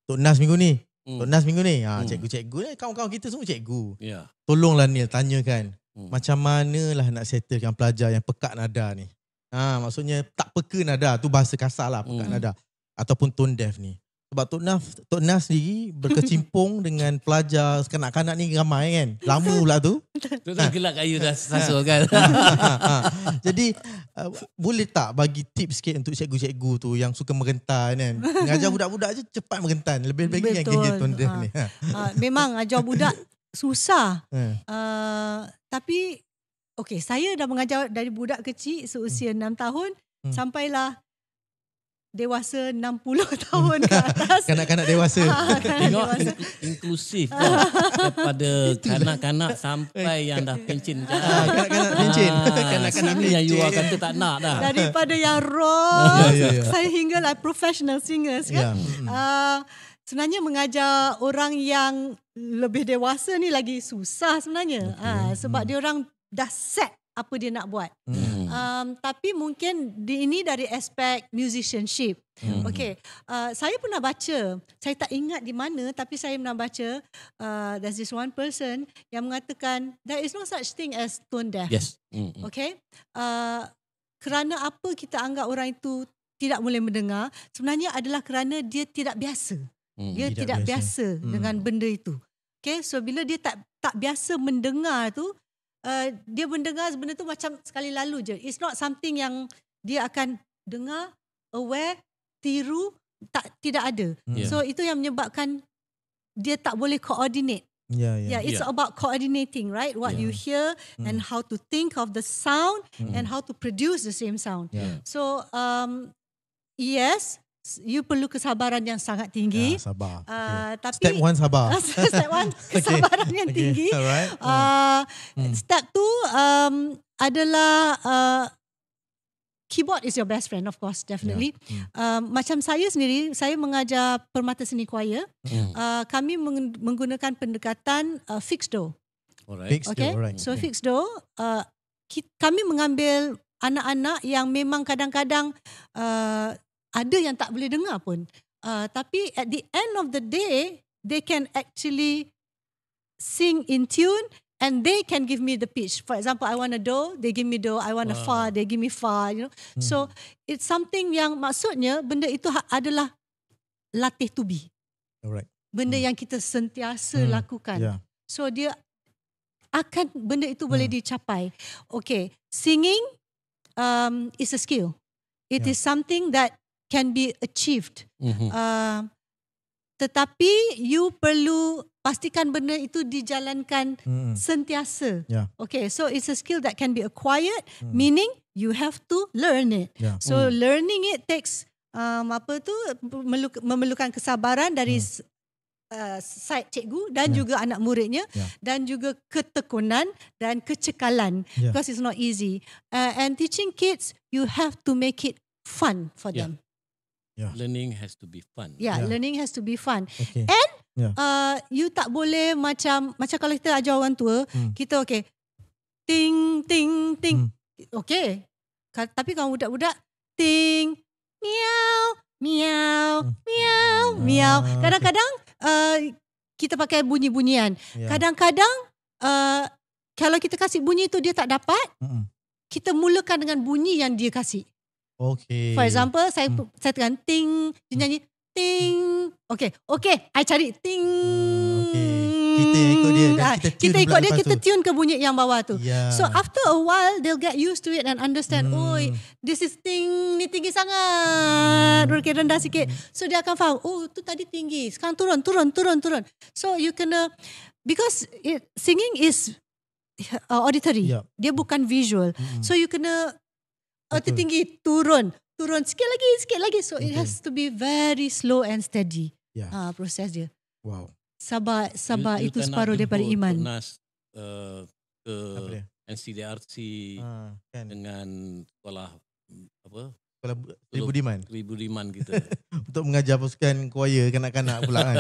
Tok Nas minggu ni. Tok Nas minggu ni. Cikgu-cikgu ni, kawan-kawan kita semua cikgu. Ya. Tolonglah Nil tanyakan macam manalah nak settlekan pelajar yang pekat nada ni. Maksudnya tak peka nada, tu bahasa kasar lah, pekat nada ataupun tone deaf ni. Sebab Tok Nas sendiri berkecimpung dengan pelajar kanak-kanak ni ramai kan. Lama pula tu. Tu dah gelak kayu dah sasul kan. Jadi boleh tak bagi tips sikit untuk cikgu-cikgu tu yang suka merentan kan. Mengajar budak-budak je cepat merentan. Lebih-lebih yang geng tone deaf ni. Memang ajar budak susah. Tapi saya dah mengajar dari budak kecil seusia 6 tahun sampailah dewasa 60 tahun ke atas. Kanak-kanak dewasa. Tengok inklusif kan? Daripada kanak-kanak sampai yang dah pencin. Kanak-kanak pencin. Kanak-kanak ni yang you kata tak nak dah. Daripada yang rock saya hinggalah professional singers kan. Sebenarnya mengajar orang yang lebih dewasa ni lagi susah sebenarnya. Sebab dia orang dah set apa dia nak buat. Tapi mungkin ini dari aspek musicianship. Saya pernah baca, saya tak ingat di mana, tapi saya pernah baca there's this one person yang mengatakan there is no such thing as tone deaf. Yes. Kerana apa kita anggap orang itu tidak boleh mendengar, sebenarnya adalah kerana dia tidak biasa. Dia tidak biasa dengan benda itu. So bila dia tak biasa mendengar tu, dia mendengar benda tu macam sekali lalu je. It's not something yang dia akan dengar, aware, tiru, tidak ada. So itu yang menyebabkan dia tak boleh coordinate. It's about coordinating, right? What you hear and how to think of the sound and how to produce the same sound. So yes, you perlu kesabaran yang sangat tinggi. Sabar. Tapi Step 1 sabar. Step 1 kesabaran yang tinggi. Alright. Step 2 adalah keyboard is your best friend, of course, definitely. Macam saya sendiri, saya mengajar permata seni choir. Kami menggunakan pendekatan fixed do. Alright. So fixed do, kami mengambil anak-anak yang memang kadang-kadang ada yang tak boleh dengar pun. Tapi at the end of the day, they can actually sing in tune and they can give me the pitch. For example, I want a do, they give me do. I want a fa, they give me fa. You know, so it's something yang maksudnya benda itu adalah latih to be. Alright. Benda yang kita sentiasa lakukan. So dia akan benda itu boleh dicapai. Singing is a skill. It is something that can be achieved. Tetapi you perlu pastikan benda itu dijalankan sentiasa. So it's a skill that can be acquired, meaning you have to learn it. So learning it takes memerlukan kesabaran dari side cikgu dan juga anak muridnya dan juga ketekunan dan kecekalan because it's not easy. And teaching kids, you have to make it fun for them. Learning has to be fun. Learning has to be fun. And you tak boleh macam kalau kita ajar orang tua, kita ting ting ting. Tapi kalau budak-budak ting miau miau miau miau. Kadang-kadang kita pakai bunyi-bunyian. Kadang-kadang kalau kita kasih bunyi tu dia tak dapat, kita mulakan dengan bunyi yang dia kasih. For example, saya tekan ting, dia nyanyi ting. I cari ting. Kita ikut dia dan kita ikut dia, kita tune ke bunyi yang bawah tu. So after a while they'll get used to it and understand, this is ting, ni tinggi sangat. Rendah sikit. So dia akan faham, tu tadi tinggi, sekarang turun. So you kena, because singing is auditory. Dia bukan visual. So you kena tinggi, turun sikit lagi. So it has to be very slow and steady. Proses dia. Wow. Sabar You itu tak nak separuh daripada jemput iman. Penas, ke Apa dia? NCDRC Kan. dengan sekolah apa? Sekolah Sri Budiman. Sri Budiman kita. Untuk mengajar pasukan choir kanak-kanak pula kan.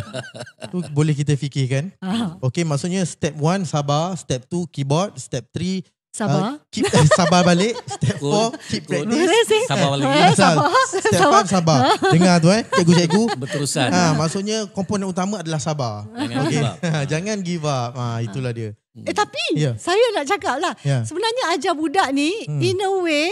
Tu boleh kita fikirkan. Okay, maksudnya step 1 sabar, step 2 keyboard, step 3 Sabar. keep sabar balik, step 4 keep practice. Sabar balik. Step 5 sabar. Dengar tu cikgu-cikgu. Berterusan. Maksudnya komponen utama adalah sabar. Jangan give up. Jangan give up. Itulah dia. Tapi saya nak cakap lah, sebenarnya ajar budak ni in a way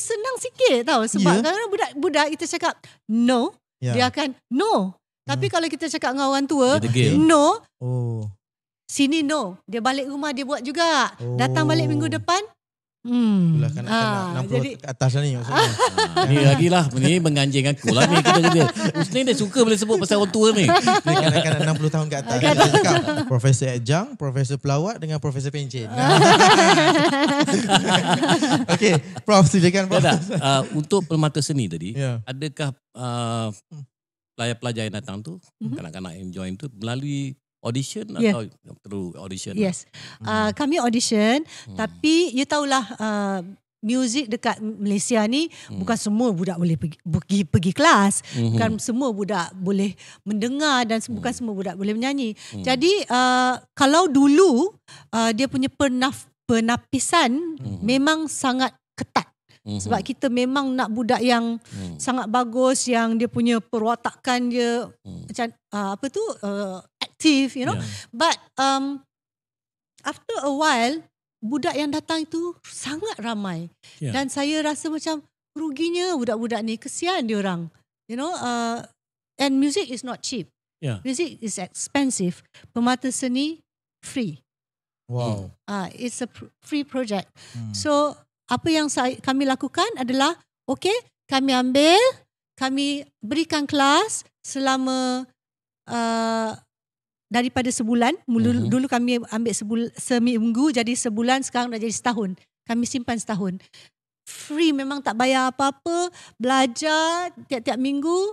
senang sikit tau. Sebab kadang budak kita cakap no, dia akan no. Tapi kalau kita cakap dengan orang tua, no, sini no, dia balik rumah dia buat juga. Datang balik minggu depan. Itulah kanak-kanak 60 jadi, ke atas ni maksudnya. Ni lagi lah, ni menganjing aku lah ni kita. Mesti dia suka boleh sebut pasal orang tua ni. Dia kanak-kanak 60 tahun ke atas. Dia cakap Profesor Ejang, Profesor Pelawat dengan Profesor Pencen. Okay, Prof, silakan Prof. Untuk permata seni tadi, adakah pelajar-pelajar yang datang tu, kanak-kanak yang join tu melalui audition atau perlu audition? Yes. Kami audition, tapi you tahulah muzik dekat Malaysia ni bukan semua budak boleh pergi kelas. Bukan semua budak boleh mendengar dan bukan semua budak boleh menyanyi. Jadi kalau dulu dia punya penapisan memang sangat ketat. Sebab kita memang nak budak yang sangat bagus, yang dia punya perwatakan dia macam aktif, you know. But after a while, budak yang datang itu sangat ramai. Dan saya rasa macam ruginya budak-budak ni, kesian dia orang. You know, and music is not cheap. Music is expensive. Permata seni free. Wow. It's a free project. So apa yang kami lakukan adalah, kami berikan kelas selama daripada sebulan. Dulu kami ambil seminggu, jadi sebulan, sekarang dah jadi setahun. Kami simpan setahun. Free, memang tak bayar apa-apa, belajar tiap-tiap minggu,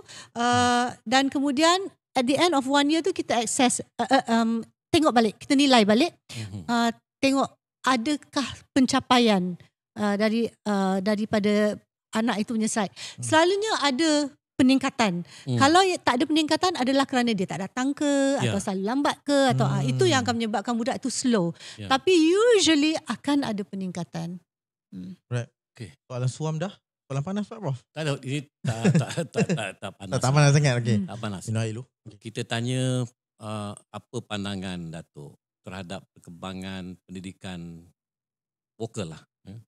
dan kemudian at the end of 1 year tu kita access, tengok balik, kita nilai balik, tengok adakah pencapaian daripada anak itu punya side. Selalunya ada peningkatan. Kalau tak ada peningkatan adalah kerana dia tak datang ke, atau selalu lambat ke, atau itu yang akan menyebabkan budak itu slow. Tapi usually akan ada peningkatan. Right. Okay. Soalan suam dah. Soalan panas Pak Prof? Tak ada, ini tak panas. Tak panas sangat. Okay. Tak panas. Okay. Kita tanya apa pandangan Datuk terhadap perkembangan pendidikan vokal lah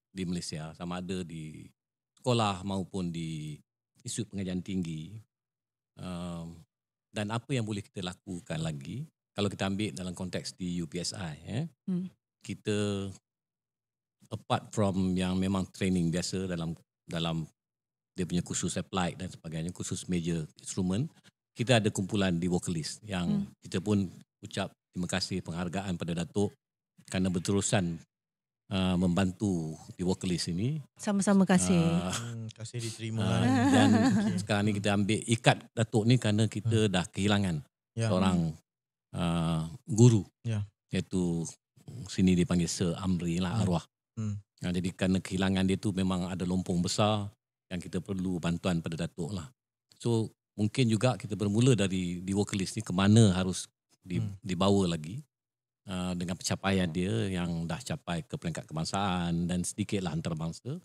di Malaysia, sama ada di sekolah maupun di institut pengajian tinggi, dan apa yang boleh kita lakukan lagi kalau kita ambil dalam konteks di UPSI. Kita apart from yang memang training biasa dalam dia punya kursus applied dan sebagainya, kursus major instrument, kita ada kumpulan di vokalis yang kita pun ucap terima kasih, penghargaan pada Datuk kerana berterusan membantu di vokalis ini. Sama-sama kasih. Kasih diterima. Dan sekarang ni kita ambil ikat Datuk ni kerana kita dah kehilangan seorang guru, iaitu sini dipanggil Sir Amri lah, arwah. Jadi kerana kehilangan dia tu memang ada lompong besar yang kita perlu bantuan pada Datuk lah. So mungkin juga kita bermula dari di vokalis ni, ke mana harus dibawa lagi. Dengan pencapaian dia yang dah capai ke peringkat kebangsaan dan sedikitlah antarabangsa,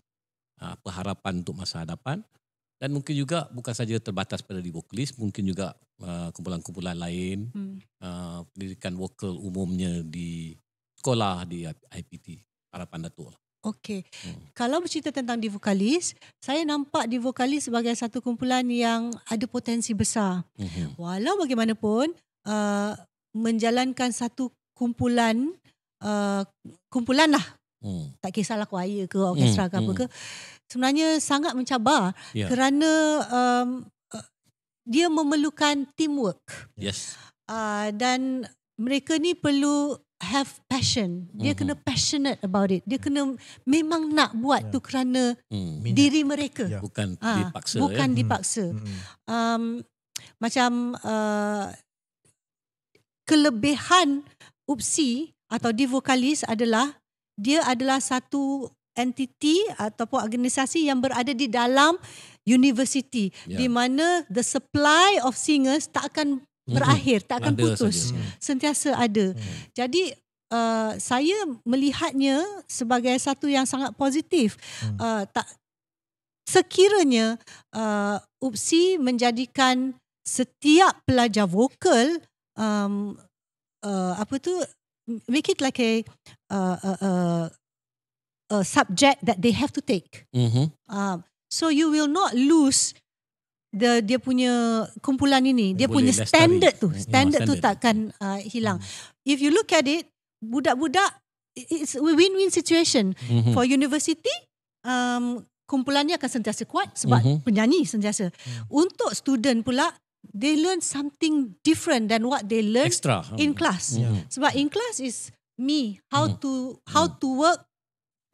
apa harapan untuk masa hadapan. Dan mungkin juga bukan saja terbatas pada di vokalis, mungkin juga kumpulan-kumpulan lain, pendidikan vokal umumnya di sekolah, di IPT, harapan Datuk. Okey. Kalau bercerita tentang di vokalis, saya nampak di vokalis sebagai satu kumpulan yang ada potensi besar. Walau bagaimanapun, menjalankan satu kumpulan lah, tak kisahlah choir ke orkestra ke apa ke, sebenarnya sangat mencabar kerana dia memerlukan teamwork. Dan mereka ni perlu have passion. Dia kena passionate about it. Dia kena memang nak buat tu kerana diri mereka. Bukan dipaksa. Bukan dipaksa. macam kelebihan UPSI atau The Vocalist adalah dia adalah satu entiti ataupun organisasi yang berada di dalam university, di mana the supply of singers tak akan berakhir, tak akan putus, sentiasa ada. Jadi saya melihatnya sebagai satu yang sangat positif. Tak sekiranya UPSI menjadikan setiap pelajar vokal make it like a subject that they have to take. So you will not lose dia punya kumpulan ini, dia punya standard tu takkan hilang. If you look at it, budak-budak, it's a win-win situation. For university, kumpulannya akan sentiasa kuat sebab penyanyi sentiasa. Untuk student pula, they learn something different than what they learn in class. Sebab in class is me, how to work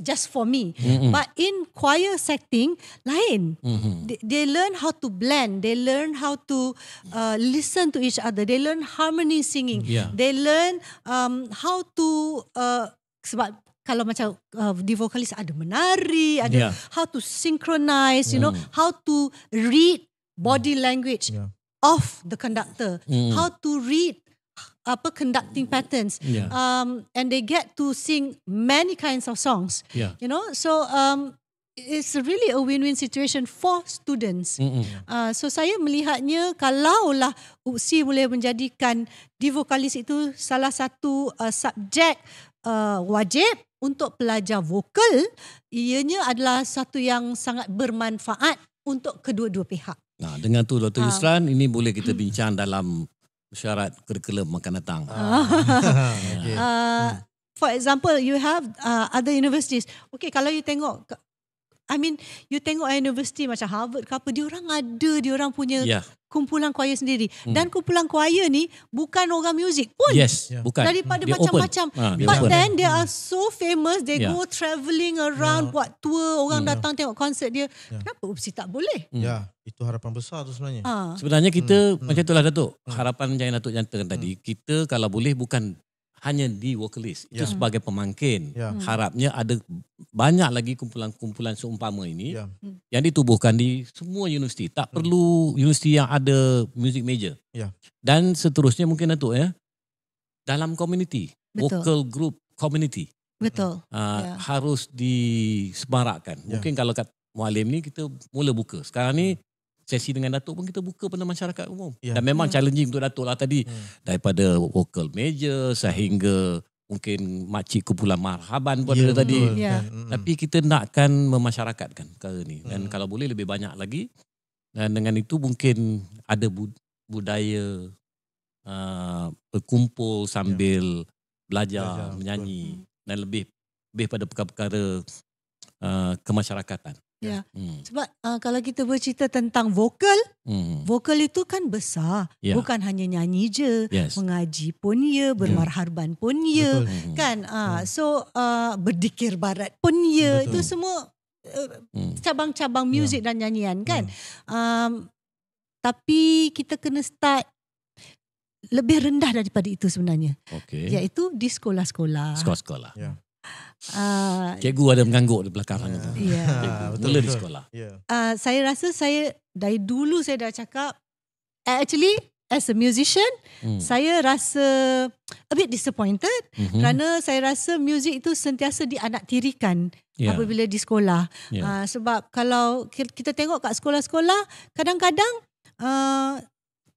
just for me. But in choir setting, lain. They learn how to blend. They learn how to listen to each other. They learn harmony singing. They learn how to sebab kalau macam di vokalis ada menari, ada how to synchronize, you know, how to read body language of the conductor, how to read conducting patterns, and they get to sing many kinds of songs, you know. So it's really a win-win situation for students. So saya melihatnya kalaulah UPSI boleh menjadikan di vokalis itu salah satu subjek wajib untuk pelajar vokal, ianya adalah satu yang sangat bermanfaat untuk kedua-dua pihak. Nah, dengan tu Dr. Yusran, ini boleh kita bincang dalam syarat kurikulum akan datang. For example, you have other universities. Okay, kalau you tengok, you tengok universiti macam Harvard ke apa, dia orang punya kumpulan choir sendiri. Dan kumpulan choir ni bukan orang muzik pun. Bukan. Daripada macam-macam. But then they are so famous, they go travelling around, buat tour, orang datang tengok konsert dia. Kenapa UPSI tak boleh? Itu harapan besar tu sebenarnya. Sebenarnya kita, macam itulah Datuk, harapan yang Datuk nyatakan tadi, kita kalau boleh bukan hanya di vokalis, itu sebagai pemangkin. Harapnya ada banyak lagi kumpulan-kumpulan seumpama ini yang ditubuhkan di semua universiti. Tak perlu universiti yang ada music major. Dan seterusnya mungkin Datuk dalam community, vocal group community. Harus disemarakkan. Mungkin kalau kat Mualim ni kita mula buka. Sekarang ni sesi dengan Datuk pun kita buka pada masyarakat umum. Dan memang challenging untuk Datuk lah tadi. Daripada vocal major sehingga mungkin makcik kumpulan marhaban pun ada tadi. Tapi kita nakkan memasyarakatkan perkara ni. Dan kalau boleh lebih banyak lagi. Dan dengan itu mungkin ada budaya berkumpul sambil belajar menyanyi. Dan lebih pada perkara-perkara kemasyarakatan. Sebab kalau kita bercerita tentang vokal, vokal itu kan besar. Bukan hanya nyanyi je, mengaji pun ya, bermarhaban pun ya, kan? So berdikir barat pun ya. Itu semua cabang-cabang muzik dan nyanyian, kan? Tapi kita kena start lebih rendah daripada itu sebenarnya. Iaitu di sekolah-sekolah. Sekolah-sekolah. Cikgu ada mengangguk di belakang sana tu. Mula di sekolah. Saya rasa dari dulu saya dah cakap, actually as a musician, saya rasa a bit disappointed kerana saya rasa muzik itu sentiasa dianaktirikan apabila di sekolah. Sebab kalau kita tengok kat sekolah-sekolah, kadang-kadang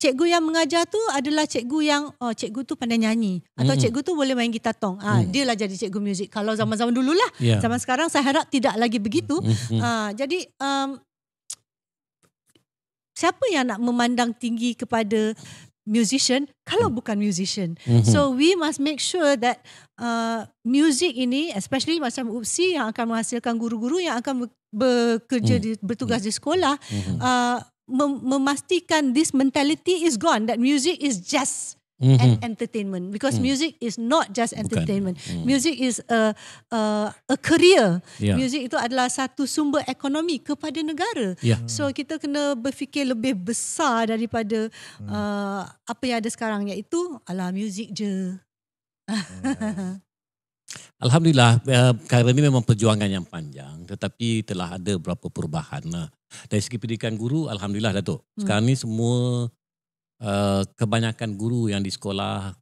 cikgu yang mengajar tu adalah cikgu yang cikgu tu pandai nyanyi atau cikgu tu boleh main gitar tong. Dia lah jadi cikgu muzik. Kalau zaman-zaman dululah. Zaman sekarang saya harap tidak lagi begitu. Jadi siapa yang nak memandang tinggi kepada musician kalau bukan musician? So we must make sure that music ini, especially macam UPSI yang akan menghasilkan guru-guru yang akan bekerja bertugas di sekolah, memastikan this mentality is gone, that music is just and entertainment, because music is not just entertainment. Music is a career. Music itu adalah satu sumber ekonomi kepada negara. So kita kena berfikir lebih besar daripada apa yang ada sekarang, iaitu alah music je. Alhamdulillah, kerana ini memang perjuangan yang panjang, tetapi telah ada beberapa perubahan. Dari segi pendidikan guru, alhamdulillah Datuk. Sekarang ni semua kebanyakan guru yang di sekolah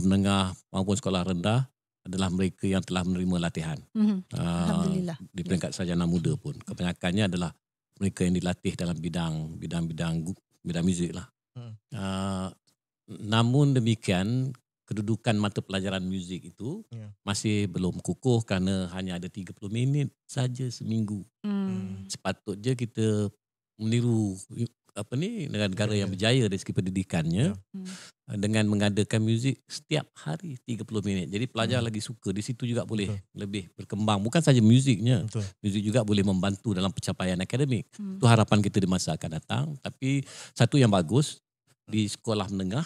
menengah maupun sekolah rendah adalah mereka yang telah menerima latihan. Alhamdulillah. Di peringkat sarjana muda pun. Kebanyakannya adalah mereka yang dilatih dalam bidang muzik lah. Namun demikian, kedudukan mata pelajaran muzik itu masih belum kukuh kerana hanya ada 30 minit saja seminggu. Sepatutnya kita meniru negara-negara yang berjaya dari segi pendidikannya dengan mengadakan muzik setiap hari 30 minit. Jadi pelajar lagi suka, di situ juga boleh lebih berkembang. Bukan saja muziknya, muzik juga boleh membantu dalam pencapaian akademik. Itu harapan kita di masa akan datang. Tapi satu yang bagus, di sekolah menengah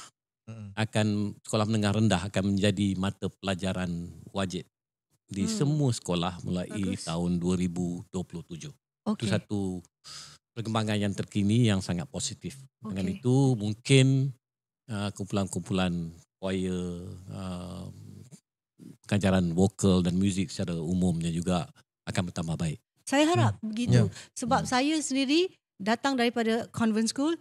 sekolah menengah rendah akan menjadi mata pelajaran wajib di semua sekolah mulai tahun 2027. Itu satu perkembangan yang terkini yang sangat positif. Dengan itu mungkin kumpulan-kumpulan choir, pengajaran vokal dan muzik secara umumnya juga akan bertambah baik. Saya harap begitu. Sebab saya sendiri datang daripada convent school.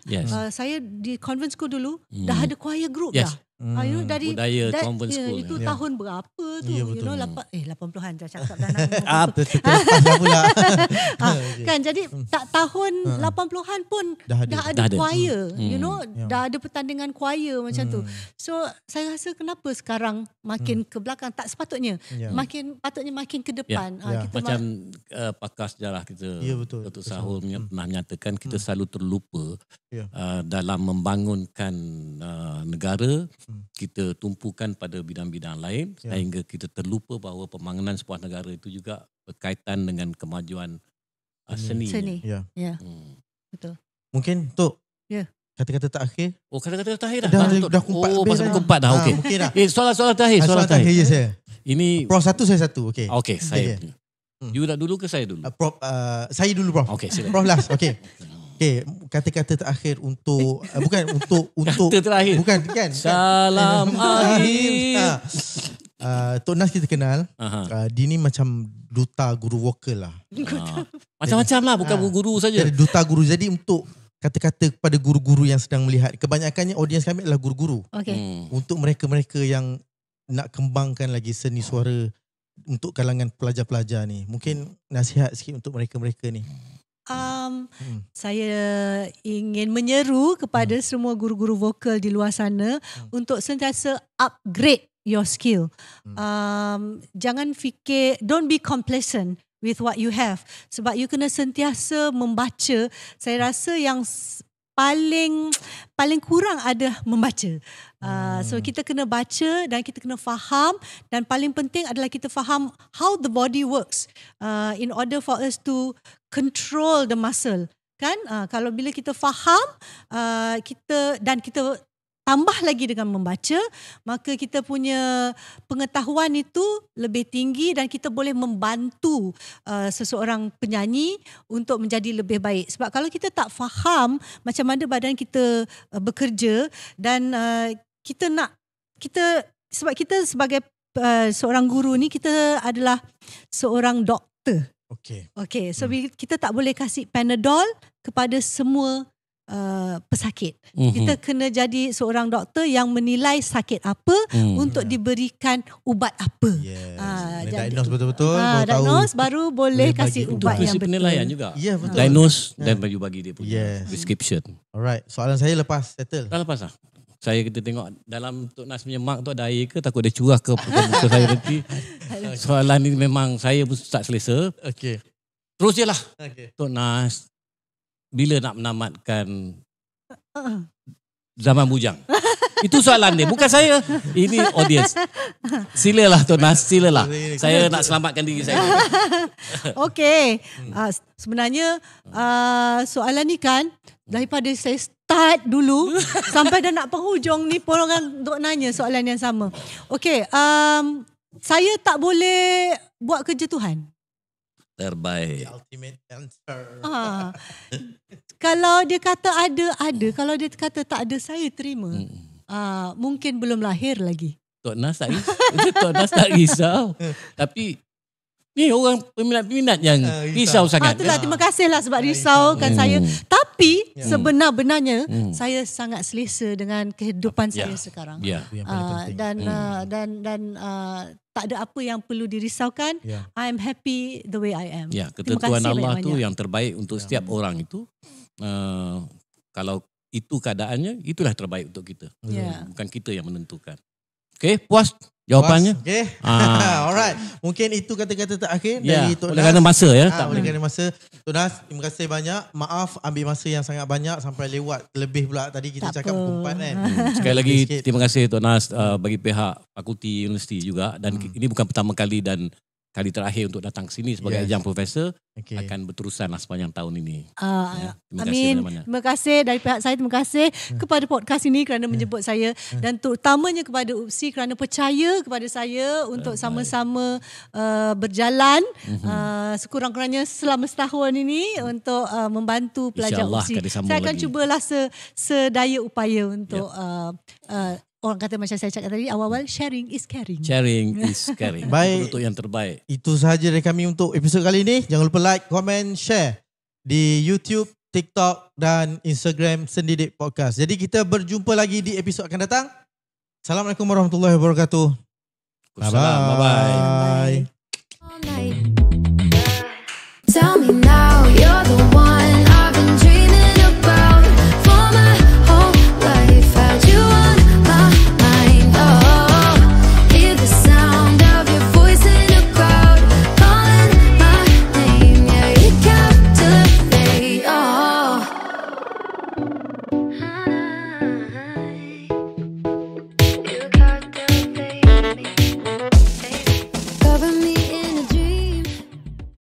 Saya di convent school dulu dah ada choir group dah. Dari budaya convent school. Itu tahun berapa tu? 80-an dah cakap dah kan, jadi tak tahun 80-an pun dah ada choir. Dah ada pertandingan choir macam tu. So saya rasa kenapa sekarang makin ke belakang, tak sepatutnya. Patutnya makin ke depan. Kita macam pakar sejarah kita, Dr. Sahul pernah menyatakan kita selalu terlupa dalam membangunkan negara. Kita tumpukan pada bidang-bidang lain sehingga kita terlupa bahawa pembangunan sebuah negara itu juga berkaitan dengan kemajuan seni. Betul. Mungkin Tok, kata-kata terakhir. Kata-kata terakhir dah kumpat. Pasal kumpat dah. Okey. Soalan terakhir. Soalan terakhir je saya. Ini Prof satu, saya satu. Okey, saya. You nak dulu ke saya dulu? Prof, saya dulu Prof. Okey, silakan. Prof last. Okey. Kata-kata terakhir untuk untuk terakhir. Bukan kan? Salam akhir. Tok Nas kita kenal. Dia ni macam duta guru vokal lah. Macam-macam lah, bukan guru saja. Jadi duta guru. Jadi untuk kata-kata kepada guru-guru yang sedang melihat, kebanyakannya audiens kami adalah guru-guru. Untuk mereka-mereka yang nak kembangkan lagi seni suara untuk kalangan pelajar-pelajar ni, mungkin nasihat sikit untuk mereka-mereka ni. Saya ingin menyeru kepada semua guru-guru vokal di luar sana untuk sentiasa upgrade your skill. Jangan fikir, don't be complacent with what you have. Sebab you kena sentiasa membaca. Saya rasa yang paling kurang ada membaca. So kita kena baca dan kita kena faham, dan paling penting adalah kita faham how the body works in order for us to control the muscle. Kan? Kalau bila kita faham, kita tambah lagi dengan membaca, maka kita punya pengetahuan itu lebih tinggi dan kita boleh membantu seseorang penyanyi untuk menjadi lebih baik. Sebab kalau kita tak faham macam mana badan kita bekerja, dan sebab kita sebagai seorang guru ni, kita adalah seorang doktor. Okay, so kita tak boleh kasih Panadol kepada semua pesakit. Kita kena jadi seorang doktor yang menilai sakit apa untuk diberikan ubat apa. Diagnose betul-betul, baru boleh kasih ubat yang betul. Penilaian juga. Betul. Diagnose dan bagi dia punya prescription. Alright, soalan saya lepas settle. Dah lepas lah. Kita tengok dalam Tok Nas punya mark tu ada air ke, takut dia curah ke muka saya nanti. Soalan ni memang saya pun tak selesa. Terus je lah. Tok Nas, bila nak menamatkan zaman bujang? Itu soalan dia, bukan saya. Ini audience. Silalah Tok Nas, silalah. Saya nak selamatkan diri saya. Sebenarnya soalan ni kan daripada saya start dulu sampai dah nak penghujung ni pun orang duk nanya soalan yang sama. Okey, saya tak boleh buat kerja Tuhan. Terbaik. The ultimate answer. Kalau dia kata ada. Kalau dia kata tak ada, saya terima. Mungkin belum lahir lagi. Tok Nas tak risau. Tapi ni orang peminat-peminat yang risau sangat. Itulah, terima kasihlah sebab risaukan saya. Tapi sebenar-benarnya saya sangat selesa dengan kehidupan saya sekarang. Dan tak ada apa yang perlu dirisaukan. I'm happy the way I am. Ketentuan Allah tu yang terbaik untuk setiap orang itu. Kalau itu keadaannya, itulah terbaik untuk kita. Bukan kita yang menentukan. Okay, puas jawapannya? Okay. Alright. Mungkin itu kata-kata terakhir dari Tok Nas. Oleh kerana masa Oleh kerana masa. Tok Nas, terima kasih banyak. Maaf ambil masa yang sangat banyak sampai lewat lebih pula tadi kita tak cakap pukul 4 kan. Sekali lagi terima kasih Tok Nas bagi pihak Fakulti Universiti juga, dan ini bukan pertama kali dan kali terakhir untuk datang ke sini sebagai ajang profesor. Akan berterusan sepanjang tahun ini. Terima kasih banyak. Terima kasih dari pihak saya, terima kasih kepada podcast ini kerana menjemput saya, dan terutamanya kepada UPSI kerana percaya kepada saya untuk sama-sama berjalan sekurang-kurangnya selama setahun ini untuk membantu pelajar UPSI. Saya akan cubalah sedaya upaya untuk orang kata macam saya cakap tadi awal-awal, sharing is caring. Sharing is caring. Baik. Untuk yang terbaik. Itu sahaja dari kami untuk episod kali ini. Jangan lupa like, komen, share di YouTube, TikTok dan Instagram Sendidik Podcast. Jadi kita berjumpa lagi di episod akan datang. Assalamualaikum warahmatullahi wabarakatuh. Bye-bye. Bye.